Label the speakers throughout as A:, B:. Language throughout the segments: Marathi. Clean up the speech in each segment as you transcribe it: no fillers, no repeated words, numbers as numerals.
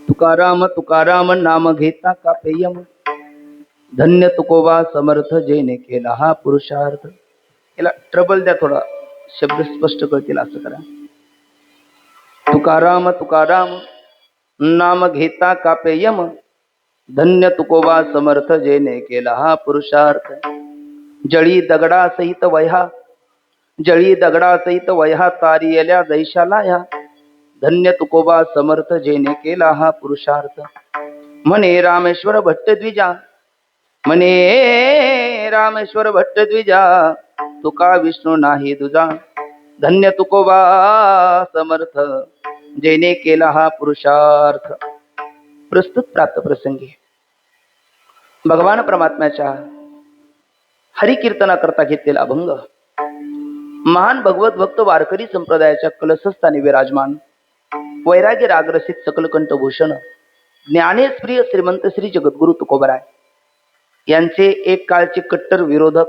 A: तुकाराम तुकाराम नाम घेता का पेयम, धन्य तुकोबा समर्थ जेने केला हा पुरुषार्थ. याला ट्रबल द्या, थोडा शब्द स्पष्ट करतील असं करा. तुकाराम तुकाराम नाम घेता का पेयम, धन्य तुकोबा समर्थ जेने केला हा पुरुषार्थ. जळी दगडा सहित वह्या, जळी दगडा सहित वह्या तारियल्या दैशाला ह्या, धन्य तुकोबा समर्थ जेने केला हा पुरुषार्थ. म्हणे रामेश्वर भट्टद्विजा, म्हणे रामेश्वर भट्टद्विजा, तुका विष्णू नाही दुजा, धन्य तुकोबा समर्थ जेने केला हा पुरुषार्थ. प्रस्तुत प्राप्त प्रसंगी भगवान परमात्म्याच्या हरिकीर्तनाकरता घेतलेला अभंग महान भगवत भक्त वारकरी संप्रदायाच्या कलशस्थानी विराजमान वैराग्य रागरसिक सकल कंठभूषण ज्ञानेश प्रिय श्रीमंत श्री जगद्गुरु तुकोबराय यांचे एक काळचे कट्टर विरोधक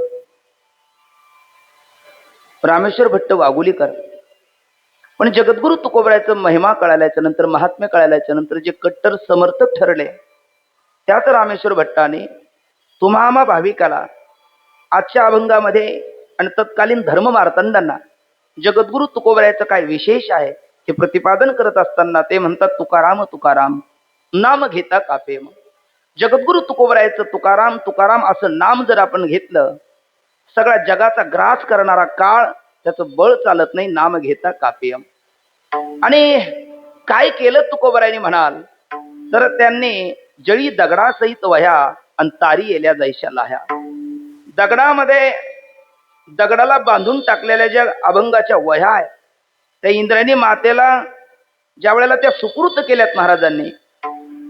A: रामेश्वर भट्ट वाघुलीकर. पण जगद्गुरु तुकोबरायचं महिमा कळाल्याच्या नंतर, महात्म्य कळाल्याच्या नंतर जे कट्टर समर्थक ठरले, त्याच रामेश्वर भट्टाने तुम्हा भाविकाला आजच्या अभंगामध्ये आणि तत्कालीन धर्म मार्तंडांना जगद्गुरु तुकोबरायचं काय विशेष आहे हे प्रतिपादन करत असताना ते म्हणतात, तुकाराम तुकाराम नाम घेता कापेम. जगद्गुरु तुकोबरायचं तुकाराम तुकाराम असं नाम जर आपण घेतलं, सगळ्या जगाचा ग्रास करणारा काळ त्याचं बळ चालत नाही, नाम घेता कापेम. आणि काय केलं तुकोबरायने म्हणाल तर त्यांनी जळी दगडासहित वह्या आणि तारी येल्या दैशाला ह्या. दगडामध्ये दगडाला बांधून टाकलेल्या ज्या अभंगाच्या वह्या आहेत, त्या इंद्रायणी मातेला ज्या वेळेला त्या सुकृत केल्यात महाराजांनी,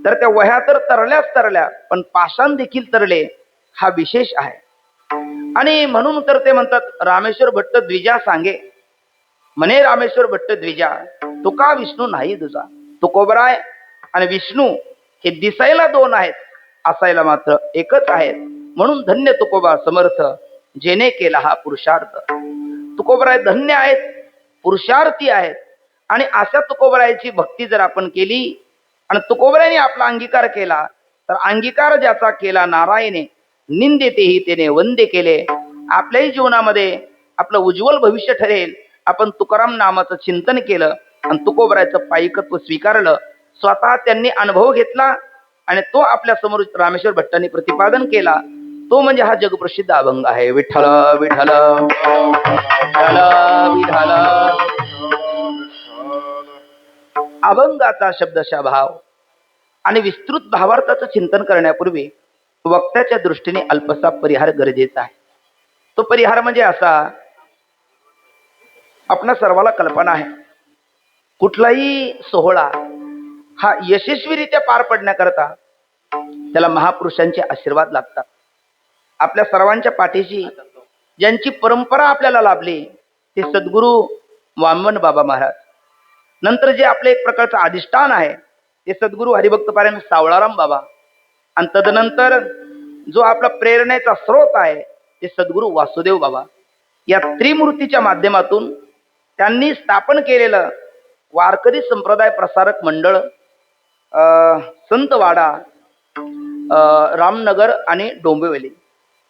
A: तर त्या वह्या तर तरल्याच तरल्या, पण पाषाण देखील तरले, हा विशेष आहे. आणि म्हणून तर ते म्हणतात रामेश्वर भट्ट द्विजा सांगे, म्हणे रामेश्वर भट्ट द्विजा, तुका विष्णू नाही दुजा. तुकोबराय आणि विष्णू हे दिसायला दोन आहेत, असायला मात्र एकच आहेत. म्हणून धन्य तुकोबा समर्थ जेने केला हा पुरुषार्थ. तुकोबराय धन्य आहेत, पुरुषार्थी आहेत. आणि अशा तुकोबरायची भक्ती जर आपण केली आणि तुकोबरायने आपला अंगीकार केला, तर अंगीकार ज्याचा केला नारायणे, निंदेतेही त्याने वंदे केले. आपल्याही जीवनामध्ये आपलं उज्ज्वल भविष्य ठरेल. आपण तुकाराम नामाचं चिंतन केलं आणि तुकोबरायचं पायिकत्व स्वीकारलं, स्वतः त्यांनी अनुभव घेतला आणि तो आपल्या समोर रामेश्वर भट्टांनी प्रतिपादन केला. तो म्हणजे हा जगप्रसिद्ध अभंग आहे. विठ्ठल विठ्ठल विठ्ठल विठ्ठल. अभंगाचा शब्दशः भाव आणि विस्तृत भावार्थाचं चिंतन करण्यापूर्वी वक्त्याच्या दृष्टीने अल्पसा परिहार गरजेचा आहे. तो परिहार म्हणजे असा, आपल्या सर्वाला कल्पना आहे, कुठलाही सोहळा हा यशस्वीरित्या पार पडण्याकरता त्याला महापुरुषांचे आशीर्वाद लागतात. आपल्या सर्वांच्या पाठीशी ज्यांची परंपरा आपल्याला लाभली ते सद्गुरू वामन बाबा महाराज, नंतर जे आपले एक प्रकारचं अधिष्ठान आहे ते सद्गुरू हरिभक्त पारायण सावळाराम बाबा, आणि तदनंतर जो आपला प्रेरणेचा स्रोत आहे ते सद्गुरू वासुदेव बाबा. या त्रिमूर्तीच्या माध्यमातून त्यांनी स्थापन केलेलं वारकरी संप्रदाय प्रसारक मंडळ संतवाडा, रामनगर आणि डोंबिवली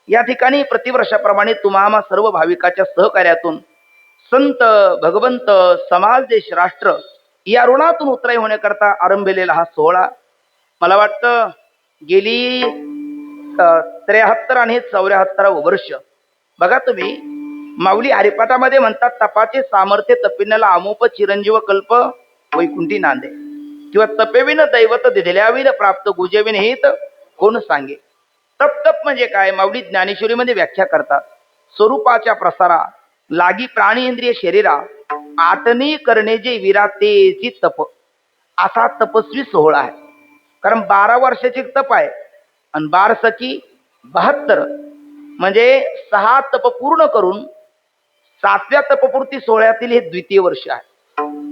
A: या ठिकाणी प्रतिवर्षाप्रमाणे तुम्हा सर्व भाविकाच्या सहकार्यातून संत, भगवंत, समाज, देश, राष्ट्र या ऋणातून उतराई होण्याकरता आरंभलेला हा सोहळा, मला वाटतं गेली 73 आणि 74 वर्ष. बघा तुम्ही, माऊली हरिपाठामध्ये म्हणतात, तपाचे सामर्थ्य तपिण्याला अमोप चिरंजीव कल्प वैकुंठी नांदे, किंवा तपेविन दैवत दिल्याविन प्राप्त गुजेविन हेत कोण सांगे. तप तप म्हणजे काय, माऊली ज्ञानेश्वरीमध्ये व्याख्या करतात, स्वरूपाच्या प्रसारा लागी प्राणी इंद्रिय शरीरा आटणी करणे जे विरातेची तप, असा तपस्वी सोहळा आहे. कारण 12 वर्षाची तप आहे आणि 12 सखी 72, म्हणजे 6 तप पूर्ण करून 7व्या तपपूर्ती सोहळ्यातील हे द्वितीय वर्ष आहे.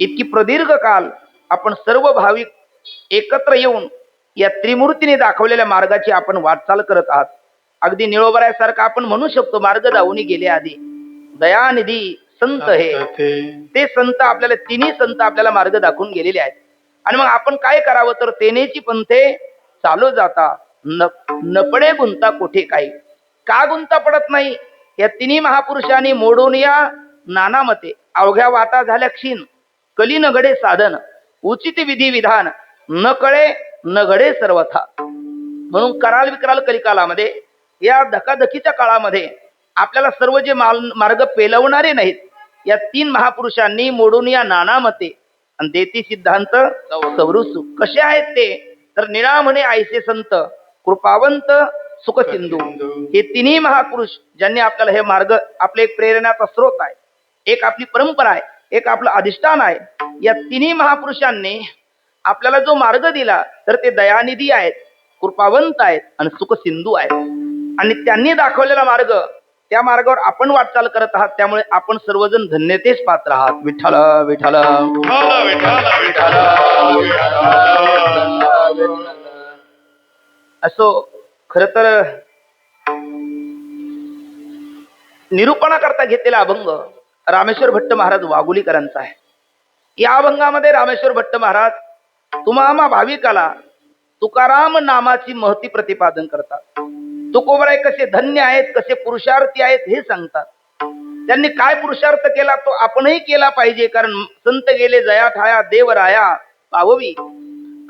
A: इतकी प्रदीर्घ काल आपण सर्व भाविक एकत्र येऊन या त्रिमूर्तीने दाखवलेल्या मार्गाची आपण वाटचाल करत आहात. अगदी निळोबरायासारखं आपण म्हणू शकतो, मार्ग दावून गेले आधी दयानिधी संत हे. ते संत आपल्याला, तिन्ही संत आपल्याला मार्ग दाखवून गेलेले आहेत. आणि मग आपण काय करावं तर तेनेची पंथे चालू जाता न पडे गुंता कोठे काही. का गुंता पडत नाही? या तिन्ही महापुरुषांनी मोडून या नाना मते अवघ्या वाटा झाल्या क्षीण. कली न घडे साधन उचित विधी विधान न कळे न घडे सर्वथा. म्हणून कराल विकराल कलिकालामध्ये या धकाधकीच्या काळामध्ये आपल्याला सर्व जे मार्ग पेलवणारे नाहीत या तीन महापुरुषांनी मोडून या नाना मते आणि देती सिद्धांत सवरुसु. कसे आहेत ते तर निळा म्हणे आयसे संत कृपावंत सुख सिंधू. हे तिन्ही महापुरुष ज्यांनी आपल्याला हे मार्ग आपले एक प्रेरणाचा स्रोत आहे, एक आपली परंपरा आहे, एक आपलं अधिष्ठान आहे. या तिन्ही महापुरुषांनी आपल्याला जो मार्ग दिला तर ते दयानिधी आहेत, कृपावंत आहेत आणि सुख सिंधू आहेत. आणि त्यांनी दाखवलेला मार्ग त्या मार्गावर आपण वाटचाल करत आहात. त्यामुळे आपण सर्वजण धन्यतेस पात्र आहात. विठ्ठल विठ्ठल असो. खर तर निरूपणाकरता घेतलेला अभंग रामेश्वर भट्ट महाराज वाघुलीकरांचा आहे. या अभंगामध्ये रामेश्वर भट्ट महाराज तुम्हा भाविकाला तुकाराम नामाची महती प्रतिपादन करतात. तुकोबराय कसे धन्य आहेत, कसे पुरुषार्थी आहेत हे सांगतात. त्यांनी काय पुरुषार्थ केला तो आपणही केला पाहिजे. कारण संत गेले जया ठाया देवराया पाववी.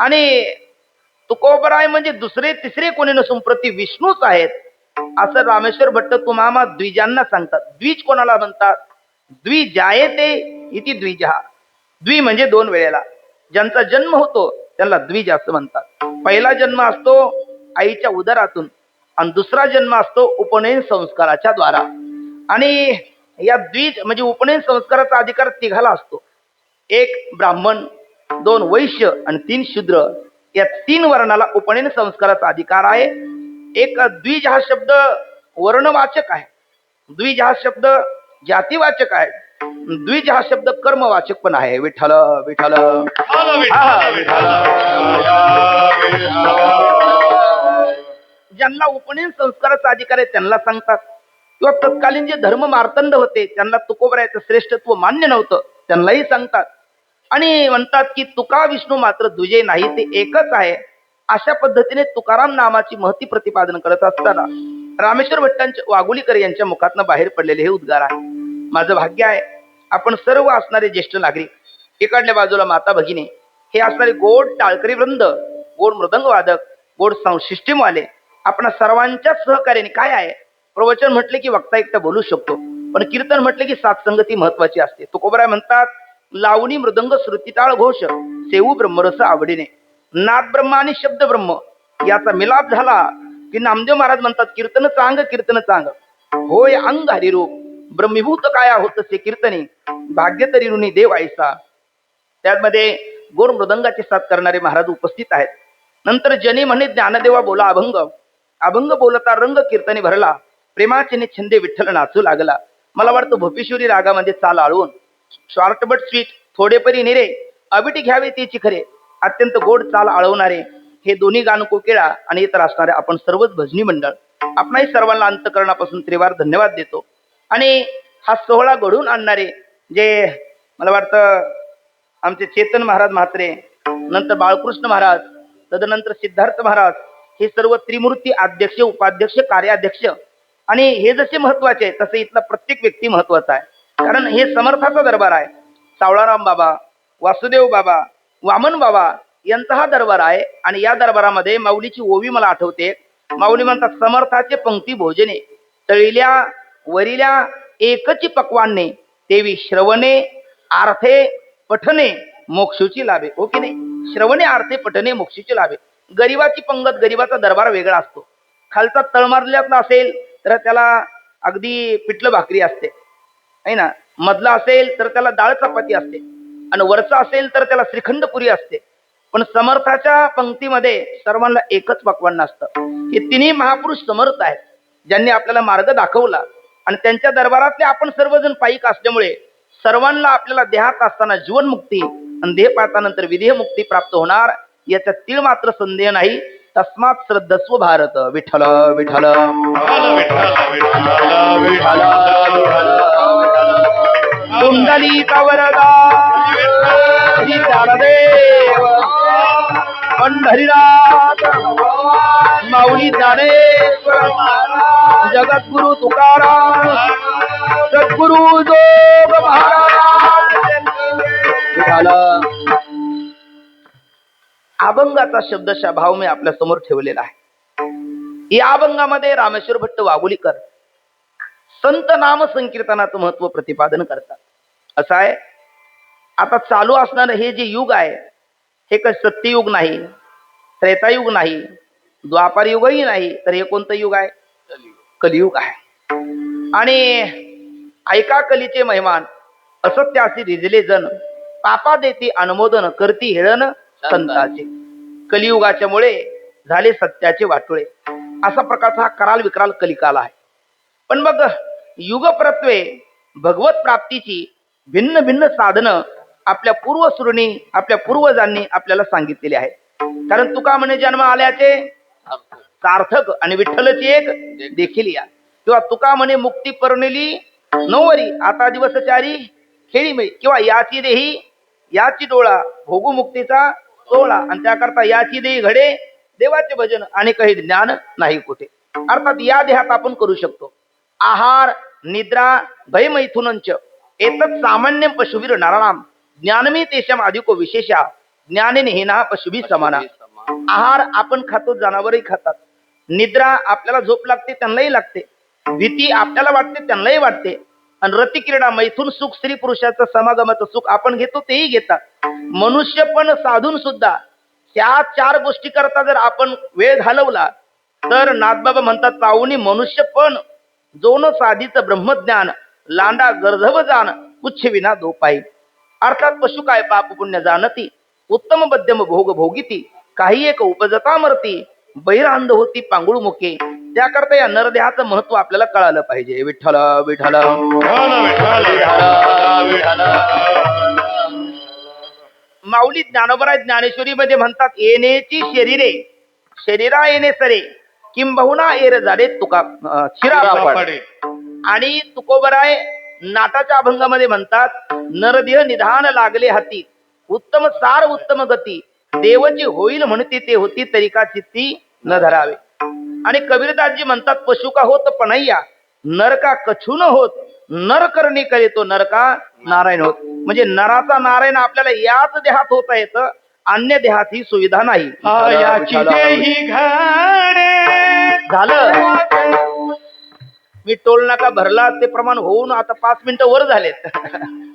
A: आणि तुकोबराय म्हणजे दुसरे तिसरे कोणी नसून प्रति विष्णूच आहेत असं रामेश्वर भट्ट तुम्हा द्विजांना सांगतात. द्विज कोणाला म्हणतात? द्विजायते इति द्विजहा. द्वि म्हणजे दोन वेळेला. ज्यांचा जन्म होतो त्यांना द्विज असं म्हणतात. पहिला जन्म असतो आईच्या उदरातून आणि दुसरा जन्म असतो उपनयन संस्काराच्या द्वारा. आणि या द्विज म्हणजे उपनयन संस्काराचा अधिकार तिघाला असतो. एक ब्राह्मण, दोन वैश्य आणि तीन शूद्र. या तीन वर्णाला उपनयन संस्काराचा अधिकार आहे. एक द्विज हा शब्द वर्णवाचक आहे, द्विज हा शब्द जातीवाचक आहे, द्विज हा शब्द कर्मवाचक पण आहे. विठ्ठल विठ्ठल ज्यांना उपनयन संस्काराचा अधिकार आहे त्यांना सांगतात. किंवा तत्कालीन जे धर्म मार्तंड होते त्यांना तुकोबरायचं श्रेष्ठत्व मान्य नव्हतं त्यांनाही सांगतात. आणि म्हणतात की तुका विष्णू मात्र द्विजय नाही, ते एकच आहे. अशा पद्धतीने तुकाराम नामाची महती प्रतिपादन करत असताना रामेश्वर भट्टांचे वाघुलीकर यांच्या मुखातनं बाहेर पडलेले हे उद्गार आहे. माझं भाग्य आहे आपण सर्व असणारे ज्येष्ठ नागरिक, इकडल्या बाजूला माता भगिनी, हे असणारे गोड टाळकरी वृंद, गोड मृदंग वादक, गोड सिस्टीमवाले, आपण सर्वांच्या सहकार्याने काय आहे प्रवचन म्हटले की वक्ता एकटा बोलू शकतो, पण कीर्तन म्हटले की सातसंगती महत्वाची असते. तुकोबराय म्हणतात लावणी मृदंग श्रुतिताळ घोष सेवू ब्रह्मरस आवडीने. नाद ब्रह्म आणि शब्द ब्रह्म याचा मिलाप झाला की नामदेव महाराज म्हणतात कीर्तन चांग कीर्तन चांग होय अंग हरिरूप ब्रह्मीभूत काय होतसे कीर्तने भाग्य तरी ऋणी देव ऐसा. त्यामध्ये गोड मृदंगाचे साथ करणारे महाराज उपस्थित आहेत. नंतर जनी म्हणे ज्ञानदेवा बोला अभंग, अभंग बोलता रंग कीर्तने भरला, प्रेमाचे छंदे विठ्ठल नाचू लागला. मला वाटतं भोपेश्वरी रागामध्ये चाल आळवून शॉर्ट बट स्वीट थोडेपरी निरे अबिटी घ्यावे तेची खरे, अत्यंत गोड चाल आळवणारे हे दोन्ही गान कोकिळा आणि इतर असणारे आपण सर्वच भजनी मंडळ आपणाही सर्वांना अंतकरणापासून त्रिवार धन्यवाद देतो. आणि हा सोहळा घडवून आणणारे जे मला वाटतं आमचे चेतन महाराज म्हात्रे, नंतर बाळकृष्ण महाराज, तदनंतर सिद्धार्थ महाराज, हे सर्व त्रिमूर्ती अध्यक्ष, उपाध्यक्ष, कार्याध्यक्ष. आणि हे जसे महत्वाचे आहे तसे इथला प्रत्येक व्यक्ती महत्वाचा आहे. कारण हे समर्थाचा दरबार आहे. सावळाराम बाबा, वासुदेव बाबा, वामन बाबा यांचा हा दरबार आहे. आणि या दरबारामध्ये माऊलीची ओवी मला आठवते. माऊली म्हणतात समर्थाचे पंक्ती भोजने तळिल्या वरिल्या एकची पक्वाने तेवी श्रवणे आर्थे पठने मोक्षाची लाभे. हो की नाही? श्रवणे आर्थे पठने मोक्षाची लाभे. गरीबाची पंगत, गरीबाचा दरबार वेगळा असतो. खालचा तळमारल्यातला असेल तर त्याला अगदी पिठलं भाकरी असते आहे ना, मधला असेल तर त्याला डाळ चपाती असते, आणि वरचा असेल तर त्याला श्रीखंड पुरी असते. पण समर्थाच्या पंक्तीमध्ये सर्वांना एकच पक्वान्न असतं. हे तिन्ही महापुरुष समर्थ आहेत ज्यांनी आपल्याला मार्ग दाखवला. आणि त्यांच्या दरबारातले आपण सर्वजण पायिक असल्यामुळे सर्वांना आपल्याला देहात असताना जीवनमुक्ती आणि देह पाळतानंतर विदेह मुक्ती प्राप्त होणार याचा तीळ मात्र संदेह नाही. तस्मात श्रद्धस्व भारत. विठ्ठल विठ्ठल कुंडली कवरदा श्री ज्ञानदेव पंढरीनाथ माऊली ज्ञानेश्वर जगद्गुरु तुकाराम सद्गुरु जोग महाराज झालं. अभंगाचा शब्दशः भाव मी आपल्या समोर ठेवलेला आहे. या अभंगामध्ये रामेश्वर भट्ट वाघोलीकर संत नाम संकीर्तनाचं महत्व प्रतिपादन करतात. असं आहे, आता चालू असणारं हे जे युग आहे हे काही सत्ययुग नाही, त्रेतायुग नाही, द्वापार युगही नाही, तर हे कोणतं युग आहे? कलियुग आहे. आणि ऐका कलीचे महिमान असत्यासी रिजले जन पापा देती अनुमोदन करती हेळन संताचे. कलियुगाच्या मुळे झाले सत्याचे वाटोळे, असा प्रकारचा हा कराल विकराल कलिकाल आहे. पण मग युगप्रत्वे भगवत प्राप्तीची भिन्न भिन्न साधनं आपल्या पूर्वसुरांनी आपल्या पूर्वजांनी आपल्याला सांगितलेली आहे. कारण तुका म्हणे जन्म आल्याचे सार्थक आणि विठ्ठलची एक देखील या, किंवा तुका म्हणे मुक्ती परनेली नवरी आता दिवसचारी खेळी मिळी, किंवा याची देही याची डोळा भोगू मुक्तीचा सोहळा, आणि त्याकरता याची देही घडे देवाचे भजन आणि काही ज्ञान नाही कुठे. अर्थात या देहात आपण करू शकतो आहार निद्रा भयमैथुनंच एतत् सामान्य पशुवीर नराणाम ज्ञानमी तेषाम अधिको विशेषा ज्ञानेन हेना पशुभी समाना. आहार आपण खातो, जनावरही खातात. निद्रा आपल्याला झोप लागते, त्यांनाही लागते. भीती आपल्याला वाटते, त्यांनाही वाटते. आणि रती क्रीडा मैथून सुख स्त्री पुरुषाचं समागमाचं सुख आपण घेतो, तेही घेतात. मनुष्य पण साधून सुद्धा त्या चार गोष्टी करता जर आपण वेळ घालवला तर नाथबाबा म्हणतात पाहुणी मनुष्य पण जोन साधीचं ब्रह्मज्ञान लांडा गर्धव जाण पुच्छ विना दो पायी. अर्थात पशु काय पाप पुण्य जाणती उत्तम मध्यम भोग भोगिती काही एक उपजता मरती बहिरांध होती पांगुळ मुके. त्याकरता या नरदेहाचं महत्व आपल्याला कळालं पाहिजे. विठ्ठल विठ्ठल माऊली ज्ञानोबा ज्ञानेश्वरी मध्ये म्हणतात येण्याची शरीरे शरीरा येणे सरे किंबहुना एर झाले तुका शिरापडे. आणि तुकोबराय नाटाच्या अभंगामध्ये म्हणतात नरदेह निधान लागले हाती उत्तम सार उत्तम गती देवची होईल म्हणती ते होती तरिका चित्ती न धरावे. आणि कबीरदासजी म्हणतात पशु का होत पणैया नरका कछून होत नर करणे करे तो नरका नारायण होत. म्हणजे नराचा नारायण आपल्याला याच देहात होता येतं, अन्य देहात ही सुविधा नाही. झालं मी टोल नाका भरला ते प्रमाण होऊन आता 5 मिनिटं वर झालेत.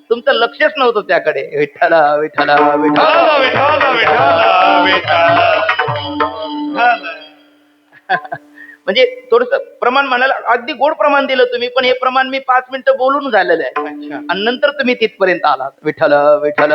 A: तुमचं लक्षच नव्हतं त्याकडे. विठ्ठल विठ्ठल म्हणजे थोडस प्रमाण म्हणायला अगदी गोड प्रमाण दिलं तुम्ही, पण हे प्रमाण मी 5 मिनिटं बोलून झालेलं आहे आणि नंतर तुम्ही तिथपर्यंत आलात. विठ्ठल विठ्ठल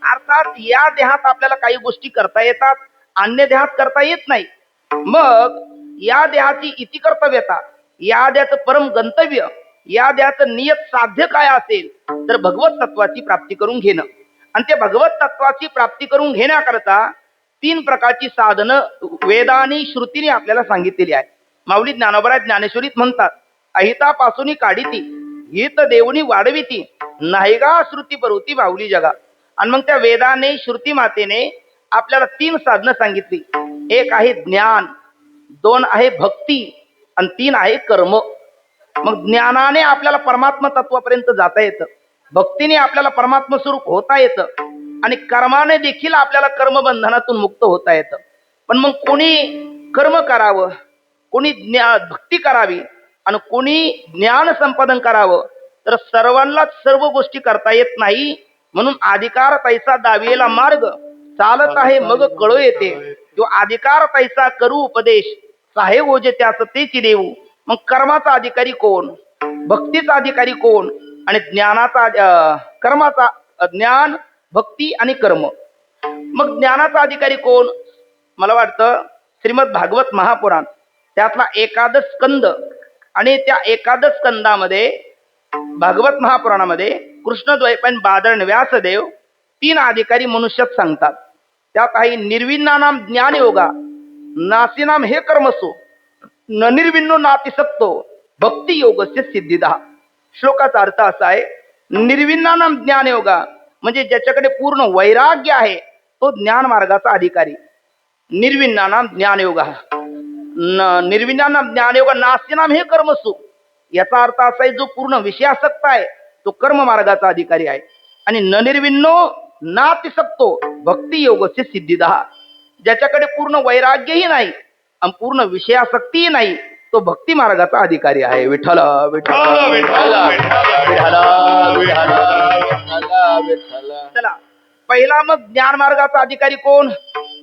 A: अर्थात या देहात आपल्याला काही गोष्टी करता येतात, अन्य देहात करता येत नाही. मग या देहाची इति कर्तव्यता, या देहाचं परम गंतव्य, या देहाचं नियत साध्य काय असेल तर भगवत तत्वाची प्राप्ती करून घेणं. आणि ते भगवत तत्वाची प्राप्ती करून घेण्याकरता 3 प्रकारची साधनं वेदानी श्रुतीने आपल्याला सांगितलेली आहे. माऊली ज्ञानोबा ज्ञानेश्वरीत म्हणतात अहितापासून काढिती हित देवनी वाढविती नाही गा श्रुती परुती माऊली जगा. आणि मग त्या वेदाने श्रुती मातेने आपल्याला 3 साधनं सांगितली. एक आहे ज्ञान, 2 आहे भक्ती आणि 3 आहे कर्म. मग ज्ञानाने आपल्याला परमात्मा तत्वापर्यंत जाता येतं, भक्तीने आपल्याला परमात्मा स्वरूप होता येतं आणि कर्माने देखील आपल्याला कर्मबंधनातून मुक्त होता येतं. पण मग कोणी कर्म करावं, कोणी भक्ती करावी आणि कोणी ज्ञान संपादन करावं, तर सर्वांनाच सर्व गोष्टी करता येत नाही. म्हणून अधिकार तैसा दाविला मार्ग चालत आहे मग कळो येते, किंवा अधिकार तैसा करू उपदेश साहे ओजे त्यास तेची देऊ. मग कर्माचा अधिकारी कोण, भक्तीचा अधिकारी कोण आणि ज्ञानाचा कर्माचा ज्ञान भक्ती आणि कर्म. मग ज्ञानाचा अधिकारी कोण? मला वाटतं श्रीमद भागवत महापुराण त्यातला 11 स्कंद, आणि त्या 11 स्कंदामध्ये भागवत महापुराणामध्ये कृष्णद्वैपायन बादरण व्यासदेव 3 अधिकारी मनुष्यात सांगतात. त्यात आहे निर्विण्णानाम ज्ञान योगा नासीनाम हे कर्मसो न निर्विण्णो नातिसक्तो भक्ती योगस्य सिद्धिदा. श्लोकाचा अर्थ असा आहे, निर्विण्णानाम ज्ञान योगा, म्हणजे ज्याच्याकडे पूर्ण वैराग्य आहे तो ज्ञान मार्गाचा अधिकारी. निर्विण्णानाम ज्ञान योगा, निर्विण्णानाम ज्ञान योगा नास्तिनाम हे कर्मसु. याचा अर्थ असा आहे, जो पूर्ण विषयासक्त आहे तो कर्म मार्गाचा अधिकारी आहे. आणि न निर्विण्णो नातिसक्तो भक्ती योगस्य सिद्धिदा, ज्याच्याकडे पूर्ण वैराग्यही नाही आणि पूर्ण विषयासक्तीही नाही तो भक्ती मार्गाचा अधिकारी आहे. विठ्ठल विठ्ठल विठ्ठल विठ्ठल. चला, पहिला मग ज्ञान मार्गाचा अधिकारी कोण?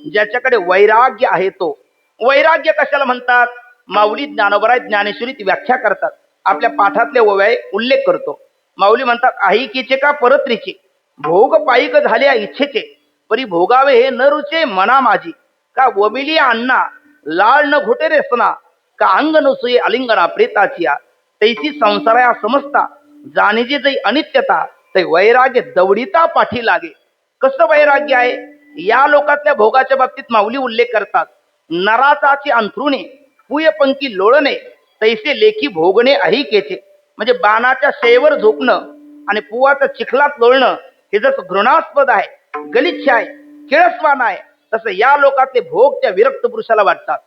A: ज्याच्याकडे वैराग्य आहे तो. वैराग्य कशाला म्हणतात? माऊली ज्ञानोबराय ज्ञानेश्वरीत व्याख्या करतात, आपल्या पाठातले ओव्याय उल्लेख करतो. माऊली म्हणतात, आहिकीचे का परत्रीचे, भोग पायिक झाल्या इच्छेचे, परी भोगावे हे न रुचे मना माझी, का वमिली अण्णा लाळ न घोटे रेसना, का अंग नसुये अलिंगना प्रेताचिया, तैसी संसाराया समजता जाणीजे जै अनित्यता, तै वैराग्य दवडीता पाठी लागे. कसं वैराग्य आहे? या लोकातल्या भोगाच्या बाबतीत माऊली उल्लेख करतात, नराचाची अंथरुणे पुय पंकी लोळणे, तैसे लेखी भोगणे अहिकेचे. म्हणजे बाणाच्या शेवर झोपणं आणि पुवाच्या चिखलात लोळणं हे जसं घृणास्पद आहे, गलिच्छ आहे, किळसवान आहे, तसं या लोकातले भोग त्या विरक्त पुरुषाला वाटतात.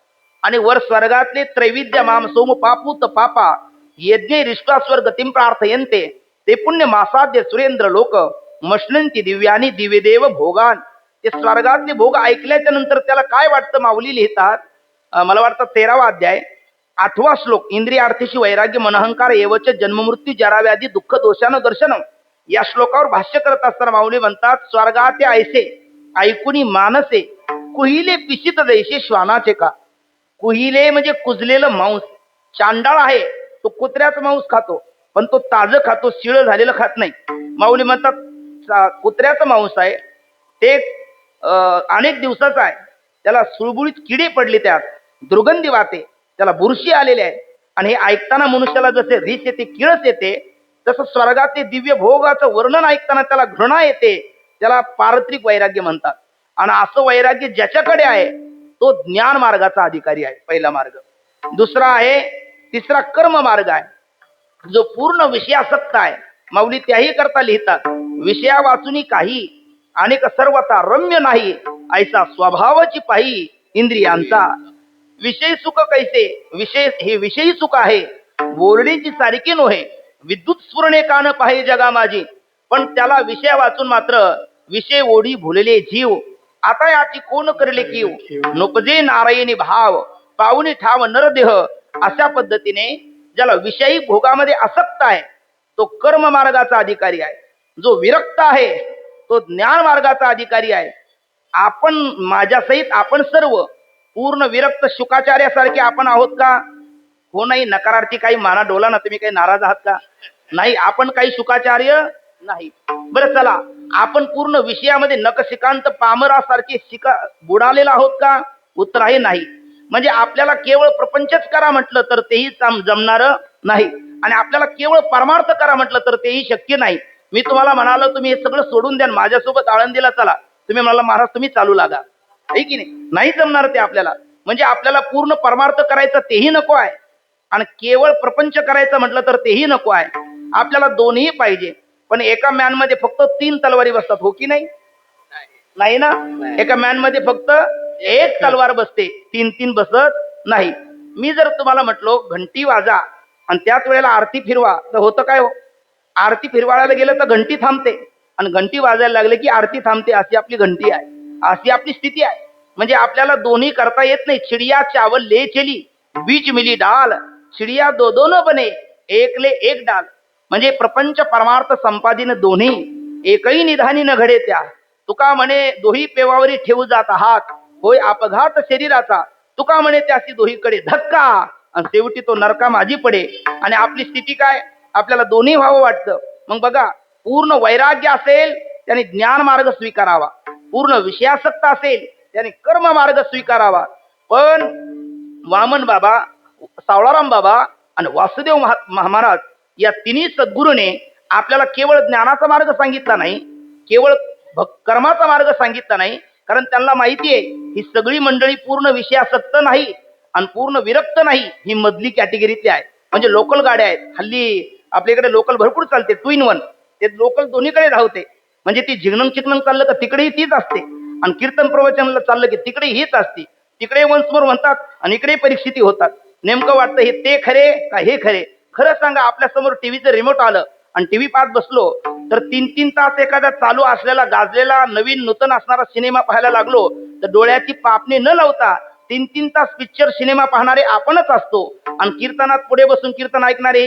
A: आणि वर स्वर्गातले त्रैविद्य माम सोम पापूत पापा यज्ञ रिष्टास्वर गतिम प्रार्थयन्ते, ते पुण्य मासाद्य सुरेंद्र लोक मश्नंती दिव्यानी दिव्यदेव भोगान. ते स्वर्गातले भोग ऐकल्याच्या नंतर त्याला काय वाटतं? माऊली लिहितात, मला वाटतं 13वा अध्याय 8वा श्लोक, इंद्रियार्थीशी वैराग्य मनहंकार एवच जन्ममृत्यू जराव्याधी दुःख दोषानं दर्शनम. या श्लोकावर भाष्य करत असताना माऊली म्हणतात, स्वर्गाते ऐसे ऐकुनी मानसे कुहिले पिशित दैसे श्वानाचे का. कुहिले म्हणजे कुजलेलं मांस. चांडाळ आहे तो कुत्र्याचं मांस खातो, पण तो ताजं खातो, शिळ झालेलं खात नाही. माऊली म्हणतात, कुत्र्याचं मांस आहे ते अनेक दिवसाचं आहे, त्याला सुळबुळीत किडे पडले, त्यात दुर्गंधी वाहते, त्याला बुरशी आलेली आहे. आणि हे ऐकताना मनुष्याला जसे रीस येते, किळस येते, तसं स्वर्गाचे दिव्य भोगाचं वर्णन ऐकताना त्याला घृणा येते. त्याला पारत्रिक वैराग्य म्हणतात. आणि असं वैराग्य ज्याच्याकडे आहे तो ज्ञान मार्गाचा अधिकारी आहे. पहिला मार्ग. दुसरा आहे, तिसरा कर्म मार्ग आहे, जो पूर्ण विषयासक्त आहे. माऊली त्याही करता लिहितात, विषया वाचुनी काही अनेक सर्वता रम्य नाही, ऐसा स्वभावाची पाही इंद्रियांचा. विषय सुख कैसे, विषय हे विषयी सुख आहे, बोलण्याची सारखी नव्हे, विद्युत स्फुरणे कान पाहे जगा माझी. पण त्याला विषय वाचून मात्र विषय ओढी भुलले जीव, आता याची कोण करले कीव, नोपजे नारायणी भाव पाहुणे ठाव नरदेह. अशा पद्धतीने ज्याला विषयी भोगामध्ये आसक्त आहे तो कर्म मार्गाचा अधिकारी आहे. जो विरक्त आहे तो ज्ञान मार्गाचा अधिकारी आहे. आपण माझ्या सहित आपण सर्व पूर्ण विरक्त शुकाचार्यासारखे आपण आहोत का? हो नाही. नकारार्थी काही माना डोला ना, तुम्ही काही नाराज आहात का? नाही. आपण काही शुकाचार्य नाही. बरं चला, आपण पूर्ण विषयामध्ये नकशिकांत पामरासारखे बुडालेला आहोत का? उत्तर आहे नाही. म्हणजे आपल्याला केवळ प्रपंचच करा म्हटलं तर तेही जमणार नाही, आणि आपल्याला केवळ परमार्थ करा म्हटलं तर तेही शक्य नाही. मी तुम्हाला म्हणालो तुम्ही हे सगळं सोडून द्या, माझ्यासोबत आळंदीला चला, तुम्ही म्हणाला महाराज तुम्ही चालू लागा, आहे की नाही? नाही जमणार ते आपल्याला. म्हणजे आपल्याला पूर्ण परमार्थ करायचं तेही नको आहे, आणि केवळ प्रपंच करायचं म्हटलं तर तेही नको आहे. आपल्याला दोन्ही पाहिजे. पण एका मॅन मध्ये फक्त 3 तलवारी बसतात, हो की नाही? नाही ना. एका मॅन मध्ये फक्त एक तलवार बसते, 3 बसत नाही. मी जर तुम्हाला म्हटलो घंटी वाजा आणि त्याच वेळेला आरती फिरवा, तर होतं काय? हो, आरती फिरवायला गेलं तर घंटी थांबते, आणि घंटी वाजायला लागले की आरती थांबते. अशी आपली घंटी आहे, अशी आपली स्थिती आहे. म्हणजे आपल्याला दोन्ही करता येत नाही. चिडिया चावल ले चली बीच मिली डाल, चिडिया दो दोन बने एकले एक डाल. म्हणजे प्रपंच परमार्थ संपादीन दोन्ही एकही निधानी न घडे त्या. तुका म्हणे दोही पेवावरी ठेवू जात हात, होय अपघात शरीराचा. तुका म्हणे त्याशी दोहीकडे धक्का, आणि शेवटी तो नरका माझी पडे. आणि आपली स्थिती काय? आपल्याला दोन्ही व्हावं वाटतं. मग बघा, पूर्ण वैराग्य असेल त्याने ज्ञान मार्ग स्वीकारावा, पूर्ण विषयासक्त असेल त्याने कर्म मार्ग स्वीकारावा. पण वामन बाबा, सावळाराम बाबा आणि वासुदेव महाराज या तिन्ही सद्गुरूने आपल्याला केवळ ज्ञानाचा मार्ग सांगितला नाही, केवळ कर्माचा मार्ग सांगितला नाही. कारण त्यांना माहिती आहे ही सगळी मंडळी पूर्ण विषयासक्त नाही आणि पूर्ण विरक्त नाही, ही मधली कॅटेगरीतली आहे. म्हणजे लोकल गाड्या आहेत. हल्ली आपल्या इकडे लोकल भरपूर चालते, 2 in 1. ते लोकल दोन्हीकडे धावते. म्हणजे ती झिंगणं चिकणं चाललं तर तिकडेही तीच असते, आणि कीर्तन प्रवचनाला चाललं की तिकडे हीच असते. तिकडे वन्स मोर म्हणतात आणि इकडे परीक्षिती होतात. नेमकं वाटतं हे ते खरे का हे खरे? खरं सांगा, आपल्या समोर टीव्हीचं रिमोट आलं आणि टीव्ही पाहत बसलो तर 3-3 तास एखादा चालू असलेला गाजलेला नवीन नूतन असणारा सिनेमा पाहायला लागलो तर डोळ्याची पापणी न लावता 3-3 तास पिक्चर सिनेमा पाहणारे आपणच असतो, आणि कीर्तनात पुढे बसून कीर्तन ऐकणारे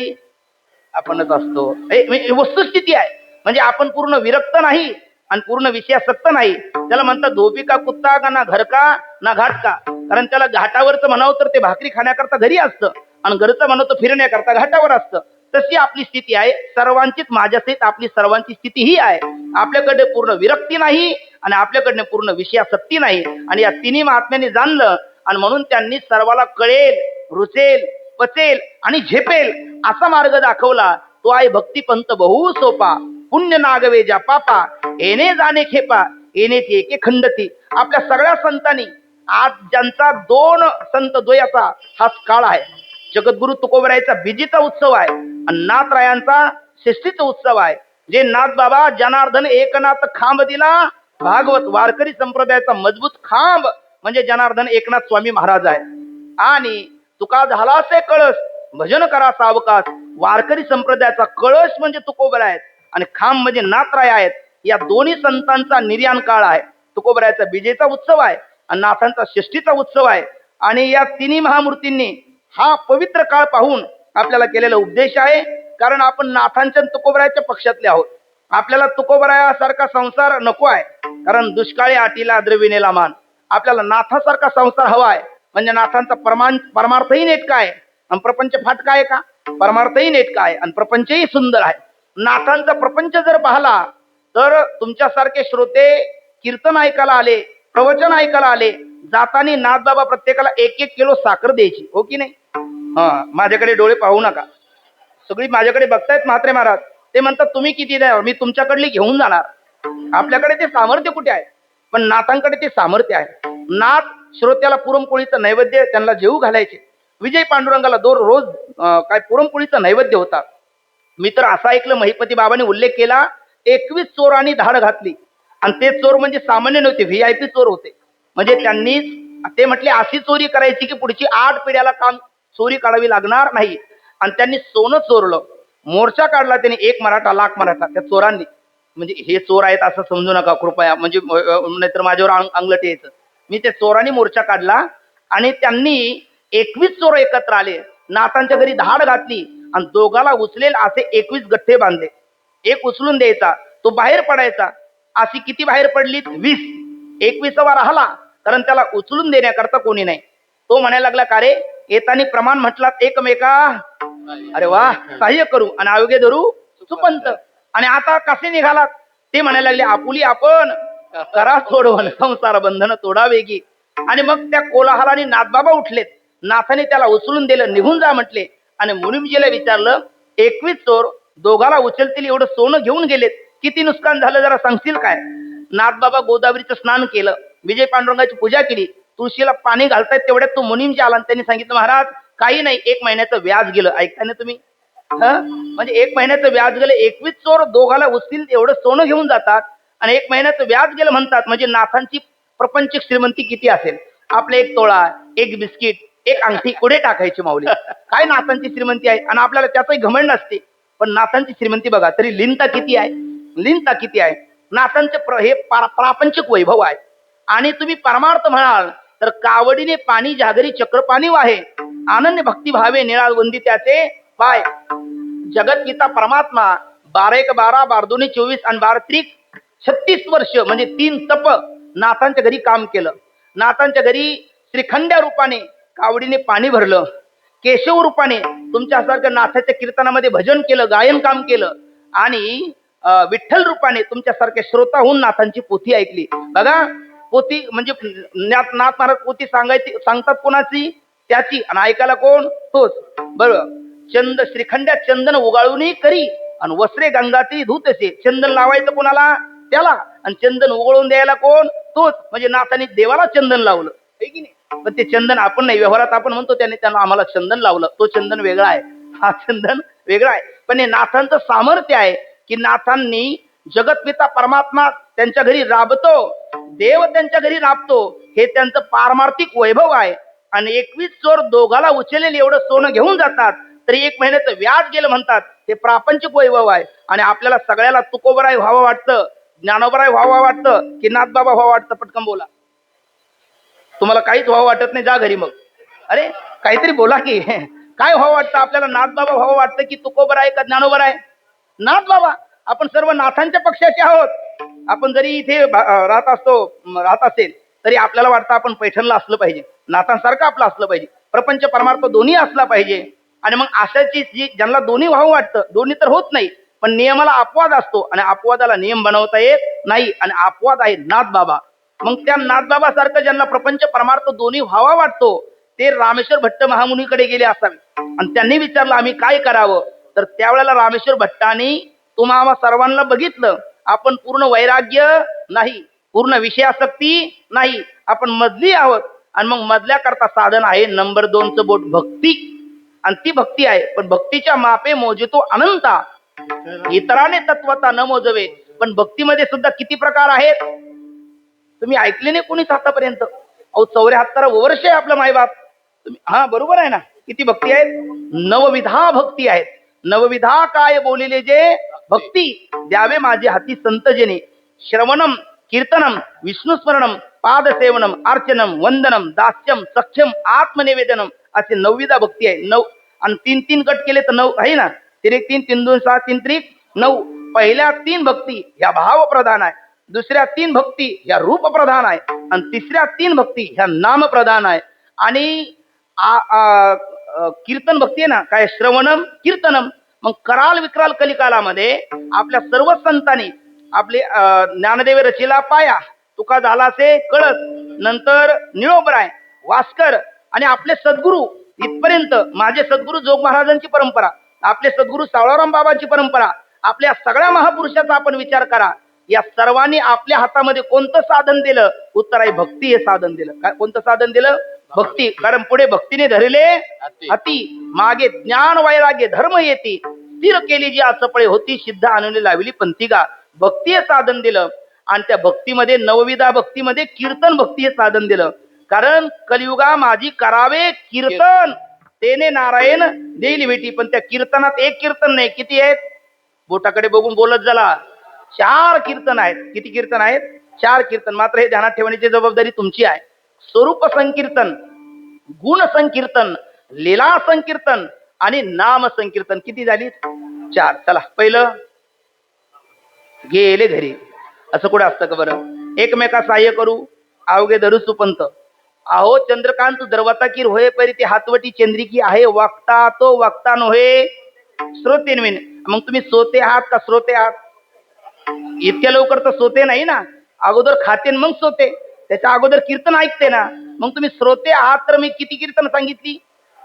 A: आपणच असतो. हे वस्तुस्थिती आहे. म्हणजे आपण पूर्ण विरक्त नाही आणि पूर्ण विषयासक्त नाही. त्याला म्हणतात धोबी का कुत्ता का, ना घर का ना घाट का. कारण त्याला घाटावरचं म्हणावं तर ते भाकरी खाण्याकरता घरी असतं, आणि घरचं म्हणावं तर फिरण्याकरता घाटावर असतं. तशी आपली स्थिती आहे. सर्वांचीच माझ्यासहित आपली सर्वांची स्थिती ही आहे. आपल्याकडे पूर्ण विरक्ती नाही आणि आपल्याकडे पूर्ण विषयासक्ती नाही. आणि या तिन्ही महात्म्यांनी जाणलं, आणि म्हणून त्यांनी सर्वाला कळेल, रुचेल, पचेल आणि झेपेल असा मार्ग दाखवला. तो आहे भक्तिपंथ बहु सोपा, पुण्य नागवे ज्या पापा, येणे जाणे खेपा, येणेची एके खंडती. आपल्या सगळ्या संतांनी आज ज्यांचा 2 संत द्वयाचा हा काळ आहे. जगद्गुरु तुकोबरायचा बिजीचा उत्सव आहे आणि नाथरायांचा षष्ठीचा उत्सव आहे. जे नाथ बाबा जनार्दन एकनाथ खांब दिला, भागवत वारकरी संप्रदायाचा मजबूत खांब म्हणजे जनार्दन एकनाथ स्वामी महाराज आहे. आणि तुका झाला असे कळस, भजन करा सावकाश. वारकरी संप्रदायाचा कळस म्हणजे तुकोबरा आहेत आणि खांब म्हणजे नाथराय आहेत. या दोन्ही संतांचा निर्याण काळ आहे. तुकोबरायाचा बिजेचा उत्सव आहे आणि नाथांचा षष्ठीचा उत्सव आहे. आणि या तिन्ही महामूर्तींनी हा पवित्र काळ पाहून आपल्याला केलेला उपदेश आहे. कारण आपण नाथांच्या तुकोबरायाच्या पक्षातले आहोत. आपल्याला तुकोबरायासारखा संसार नको आहे, कारण दुष्काळी आटीला द्रविणेला मान. आपल्याला नाथासारखा संसार हवा आहे. म्हणजे नाथांचा परमार्थही नेटका आहे आणि प्रपंच फाटका आहे का? परमार्थही नेटका आहे आणि प्रपंचही सुंदर आहे. नाथांचा प्रपंच जर पाहला तर तुमच्यासारखे श्रोते कीर्तन ऐकायला आले, प्रवचन ऐकायला आले, जातानी नाथबाबा प्रत्येकाला 1-1 किलो साखर द्यायची, हो की नाही? माझ्याकडे डोळे पाहू नका, सगळी माझ्याकडे बघतायत म्हात्रे महाराज. ते म्हणतात तुम्ही किती द्या, मी तुमच्याकडली घेऊन जाणार. आपल्याकडे ते सामर्थ्य कुठे आहे? पण नाथांकडे ते सामर्थ्य आहे. नाथ श्रोत्याला पुरणपोळीचं नैवेद्य त्यांना जेवू घालायचे. विजय पांडुरंगाला रोज काय पुरणपोळीचं नैवेद्य होता. मी तर असं ऐकलं, महिपती बाबांनी उल्लेख केला, 21 चोरांनी धाड घातली, आणि ते चोर म्हणजे सामान्य नव्हते, VIP चोर होते. म्हणजे त्यांनी ते म्हटले अशी चोरी करायची की पुढची 8 पिढ्याला काम चोरी काढावी लागणार नाही. आणि त्यांनी सोनं चोरलं, मोर्चा काढला त्यांनी, 1 मराठा लाख मराठा त्या चोरांनी. म्हणजे हे चोर आहेत असं समजू नका कृपया, म्हणजे नाहीतर माझ्यावर अंगलट यायचं. मी ते चोरांनी मोर्चा काढला आणि त्यांनी 21 चोर एकत्र आले, नाथांच्या घरी धाड घातली आणि दोघाला उचलेल असे 21 गठ्ठे बांधले. एक उचलून द्यायचा, तो बाहेर पडायचा. अशी किती बाहेर पडली? 20. 21वा राहिला, कारण त्याला उचलून देण्याकरता कोणी नाही. तो म्हणायला लागला, का रे येतानी प्रमाण म्हटलात एकमेका, अरे वा, सहाय्य करू आणि आयोगे धरू सुपंत. आणि आता कसे निघालात? ते म्हणायला लागले, आपुली आपण करा सोडवण, संसार बंधन तोडावे की. आणि मग त्या कोलाहलाने नाथबाबा उठलेत. नाथाने त्याला उचलून दिलं, निघून जा म्हटले. आणि मुनिमजीला विचारलं, 21 चोर दोघाला उचलतील एवढं सोनं घेऊन गेलेत, किती नुकसान झालं जरा सांगशील काय? नाथबाबा गोदावरीचं स्नान केलं, विजय पांडुरंगाची पूजा केली, तुळशीला पाणी घालतायत तेवढ्यात तो मुनिमजी आला आणि त्यांनी सांगितलं, महाराज काही नाही, 1 महिन्याचं व्याज गेलं. ऐकताय ना तुम्ही? म्हणजे 1 महिन्याचं व्याज गेलं. 21 चोर दोघाला उचलील एवढं सोनं घेऊन जातात आणि 1 महिन्याचं व्याज गेलं म्हणतात. म्हणजे नाथांची प्रपंचिक श्रीमंती किती असेल? आपले 1 तोळा, 1 बिस्किट, 1 अंगठी कुठे टाकायची माऊली? काय नाथांची श्रीमंती आहे, आणि आपल्याला त्याचाही घमंड असते. पण नाथांची श्रीमंती बघा, तरी लिनता किती आहे, लिनता किती आहे. नाथांचे हे प्रापंचिक वैभव आहे. आणि तुम्ही परमार्थ म्हणाल तर कावडीने पाणी जागरी चक्रपाणी वाहे, आनंद भक्ती भावे निळाळ वंदी त्याचे पाय. जगत गीता परमात्मा 12-1-12, 12-2-24 आणि 12-3-36 वर्ष म्हणजे 3 तप नाथांच्या घरी काम केलं. नाथांच्या घरी श्रीखंड्या रूपाने कावडीने पाणी भरलं, केशव रूपाने तुमच्यासारखं नाथाच्या कीर्तनामध्ये भजन केलं, गायन काम केलं, आणि विठ्ठल रूपाने तुमच्यासारख्या श्रोता होऊन नाथांची पोथी ऐकली. बघा, पोथी म्हणजे नाथ महाराज पोथी सांगतात कोणाची? त्याची. आणि ऐकायला कोण? तोच. बरोबर. श्रीखंड्यात चंदन उगाळून करी आणि वस्त्रे गंगाती धुतसे. चंदन लावायचं कोणाला? त्याला. आणि चंदन उगळून द्यायला कोण? तोच. म्हणजे नाथांनी देवाला चंदन लावलं, आहे की नाही? पण ते चंदन आपण नाही, व्यवहारात आपण म्हणतो त्याने त्यांना आम्हाला चंदन लावलं, तो चंदन वेगळा आहे. हा चंदन वेगळं आहे. पण हे नाथांचं सामर्थ्य आहे की नाथांनी जगतपिता परमात्मा त्यांच्या घरी राबतो, देव त्यांच्या घरी राबतो, हे त्यांचं पारमार्थिक वैभव आहे. आणि 21 चोर दोघाला उचलेले एवढं सोनं घेऊन जातात, तरी 1 महिन्याचं व्याज गेलं म्हणतात. हे प्रापंचिक वैभव आहे. आणि आपल्याला सगळ्याला तुकोबराय व्हावं वाटतं, ज्ञानोबराय व्हावं वाटतं की नाथबाबा व्हावं वाटतं? पटकन बोला. तुम्हाला काहीच व्हावं वाटत नाही, जा घरी मग. अरे काहीतरी बोला की काय व्हावं वाटतं आपल्याला? नाथबाबा व्हावं वाटतं की तुकोबराय का ज्ञानोबराय? नाथबाबा. आपण सर्व नाथांच्या पक्षाचे आहोत. आपण जरी इथे राहत असेल तरी आपल्याला वाटतं आपण पैठणला असलं पाहिजे, नाथांसारखं आपलं असलं पाहिजे, प्रपंच परमार्थ दोन्ही असला पाहिजे. आणि मग अशाची जी ज्यांना दोन्ही व्हावं वाटतं, दोन्ही तर होत नाही, पण नियमाला अपवाद असतो आणि अपवादाला नियम बनवता येत नाही. आणि अपवाद आहे नाथबाबा. मग त्या नाथबाबा सारखं ज्यांना प्रपंच परमार्थ दोन्ही व्हावा वाटतो ते रामेश्वर भट्ट महामुनीकडे गेले असावे. आणि त्यांनी विचारलं आम्ही काय करावं? तर त्यावेळेला रामेश्वर भट्टांनी तुम्हा सर्वांना बघितलं, आपण पूर्ण वैराग्य नाही, पूर्ण विषयासक्ती नाही, आपण मधली आहोत. आणि मग मधल्या करता साधन आहे नंबर 2चं बोट भक्ती. आणि ती भक्ती आहे. पण भक्तीच्या मापे मोजितो अनंता, इतराने तत्वता न मोजवे. पण भक्तीमध्ये सुद्धा किती प्रकार आहेत तुम्ही ऐकले नाही कोणीच आतापर्यंत. अहो 74 वर्ष आहे आपलं मायबाप. हा बरोबर आहे ना. किती भक्ती आहेत? 9विधा भक्ती आहेत. 9विधा काय बोलिले जे भक्ती, द्यावे माझे हाती संत जेने. श्रवणम, कीर्तनम, विष्णुस्मरणम, पादसेवनम, अर्चनम, वंदनम, दास्यम, सख्यम, आत्मनिवेदनम, असे 9विधा भक्ती आहे. 9 आणि 3-3 गट केले तर 9 आहे ना. 3 1 3 3 2 6 3 3 9. पहिल्या 3 भक्ती ह्या भाव प्रधान आहे, दुसऱ्या 3 भक्ती ह्या रूप प्रधान आहे, आणि तिसऱ्या 3 भक्ती ह्या नाम प्रधान आहे. आणि कीर्तन भक्ती आहे ना, काय श्रवणम कीर्तनम. मग कराल विक्राल कलिकालामध्ये आपल्या सर्व संतांनी आपले ज्ञानदेव रचिला पाया, तुका झाला से कळत, नंतर निळोबराय, वास्कर आणि आपले सद्गुरू इथपर्यंत. माझे सद्गुरू जोग महाराजांची परंपरा, आपले सद्गुरू सावळाराम बाबांची परंपरा, आपल्या सगळ्या महापुरुषाचा आपण विचार करा. या सर्वांनी आपल्या हातामध्ये कोणतं साधन दिलं? उत्तर आहे भक्ती हे साधन दिलं. काय कोणतं साधन दिलं? भक्ती. कारण पुढे भक्तीने धरले अति, मागे ज्ञान वैराग्य धर्म येते, स्थिर केली जी आचपळे होती, सिद्ध आणून लावली पंथिका. भक्ती हे साधन दिलं. आणि त्या भक्तीमध्ये 9विधा भक्तीमध्ये कीर्तन भक्ती हे साधन दिलं. कारण कलियुगा माझी करावे कीर्तन, तेने नारायण देईल भेटी. पण त्या कीर्तनात एक कीर्तन नाही, किती आहेत? बोटाकडे बघून बोलत झाला. 4 कीर्तन आहेत. किती कीर्तन आहेत? 4 कीर्तन. मात्र हे ध्यानात ठेवण्याची जबाबदारी तुमची आहे. स्वरूप संकीर्तन, गुण संकीर्तन, लीला संकीर्तन आणि नाम संकीर्तन. किती झाली? 4. चला पहिलं गेले घरी. असं कुठं असतं का बरं? एकमेका सहाय्य करू अवघे धरू सुपंत. अहो चंद्रकांत दरवताकीर होय परी ते हातवटी चंद्रिकी आहे, वक्ता तो वक्ता नव्हे श्रोतेन्विन. मग तुम्ही सोते आहात का श्रोते आहात? इतक्या लवकर तर सोते नाही ना. अगोदर खाते मग सोते, त्याच्या अगोदर कीर्तन ऐकते ना. मग तुम्ही श्रोते आहात तर मी किती कीर्तन सांगितली?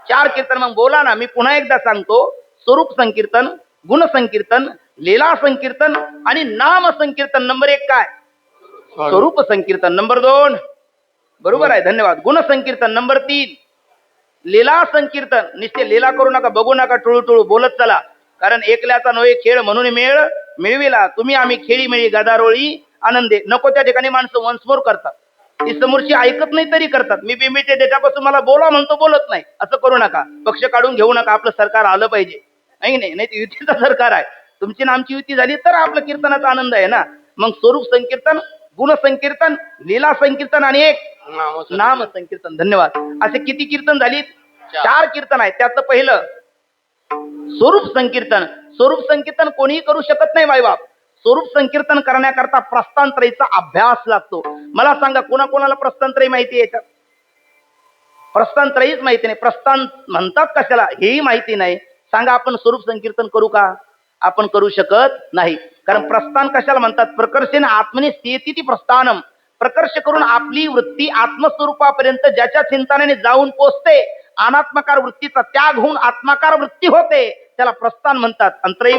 A: 4 कीर्तन. मग बोला ना. मी पुन्हा एकदा सांगतो. स्वरूप संकीर्तन, गुण संकीर्तन, लीला संकीर्तन आणि नाम संकीर्तन. नंबर 1 काय? स्वरूप संकीर्तन. नंबर 2 बरोबर आहे, धन्यवाद, गुण संकीर्तन. नंबर 3 लीला संकीर्तन. निश्चय लीला करू नका, बघू नका, टुळू टुळू बोलत चला. कारण एकल्याचा नव्हे खेळ म्हणून मेळ मिळविला, तुम्ही आम्ही खेळी मिळी गदारोळी आनंदे. नको त्या ठिकाणी माणसं वंशमोर करतात, ती समोरची ऐकत नाही तरी करतात. मी बिंबीच्या डेटापासून मला बोला म्हणतो, बोलत नाही. असं करू नका, पक्ष काढून घेऊ नका. आपलं सरकार आलं पाहिजे, नाही नाही तर युतीचं सरकार आहे. तुमची ना आमची युती झाली तर आपलं कीर्तनाचा आनंद आहे ना. मग स्वरूप संकीर्तन, गुण संकीर्तन, लीला संकीर्तन आणि एक नाम संकीर्तन. धन्यवाद. असे किती कीर्तन झाली? 4 कीर्तन आहेत. त्यातलं पहिलं स्वरूप संकीर्तन. स्वरूप संकीर्तन कोणीही करू शकत नाही मायबाप. स्वरूप संकीर्तन करण्याकरता प्रस्थानत्रयीचा अभ्यास लागतो. मला सांगा कोणाकोणाला प्रस्थानत्रयी माहिती आहे? याच्यात प्रस्थानत्रयीच माहिती नाही. प्रस्थान म्हणतात कशाला हेही माहिती नाही. सांगा आपण स्वरूप संकीर्तन करू का? आपण करू शकत नाही. कारण प्रस्थान कशाला म्हणतात? प्रकर्षेने आत्मने स्थिती ती प्रस्थानम. प्रकर्ष करून आपली वृत्ती आत्मस्वरूपापर्यंत ज्याच्या चिंतनाने जाऊन पोचते, अनात्मकार वृत्तीचा त्याग होऊन आत्माकार वृत्ती होते, त्याला प्रस्थान म्हणतात. आणि त्रयी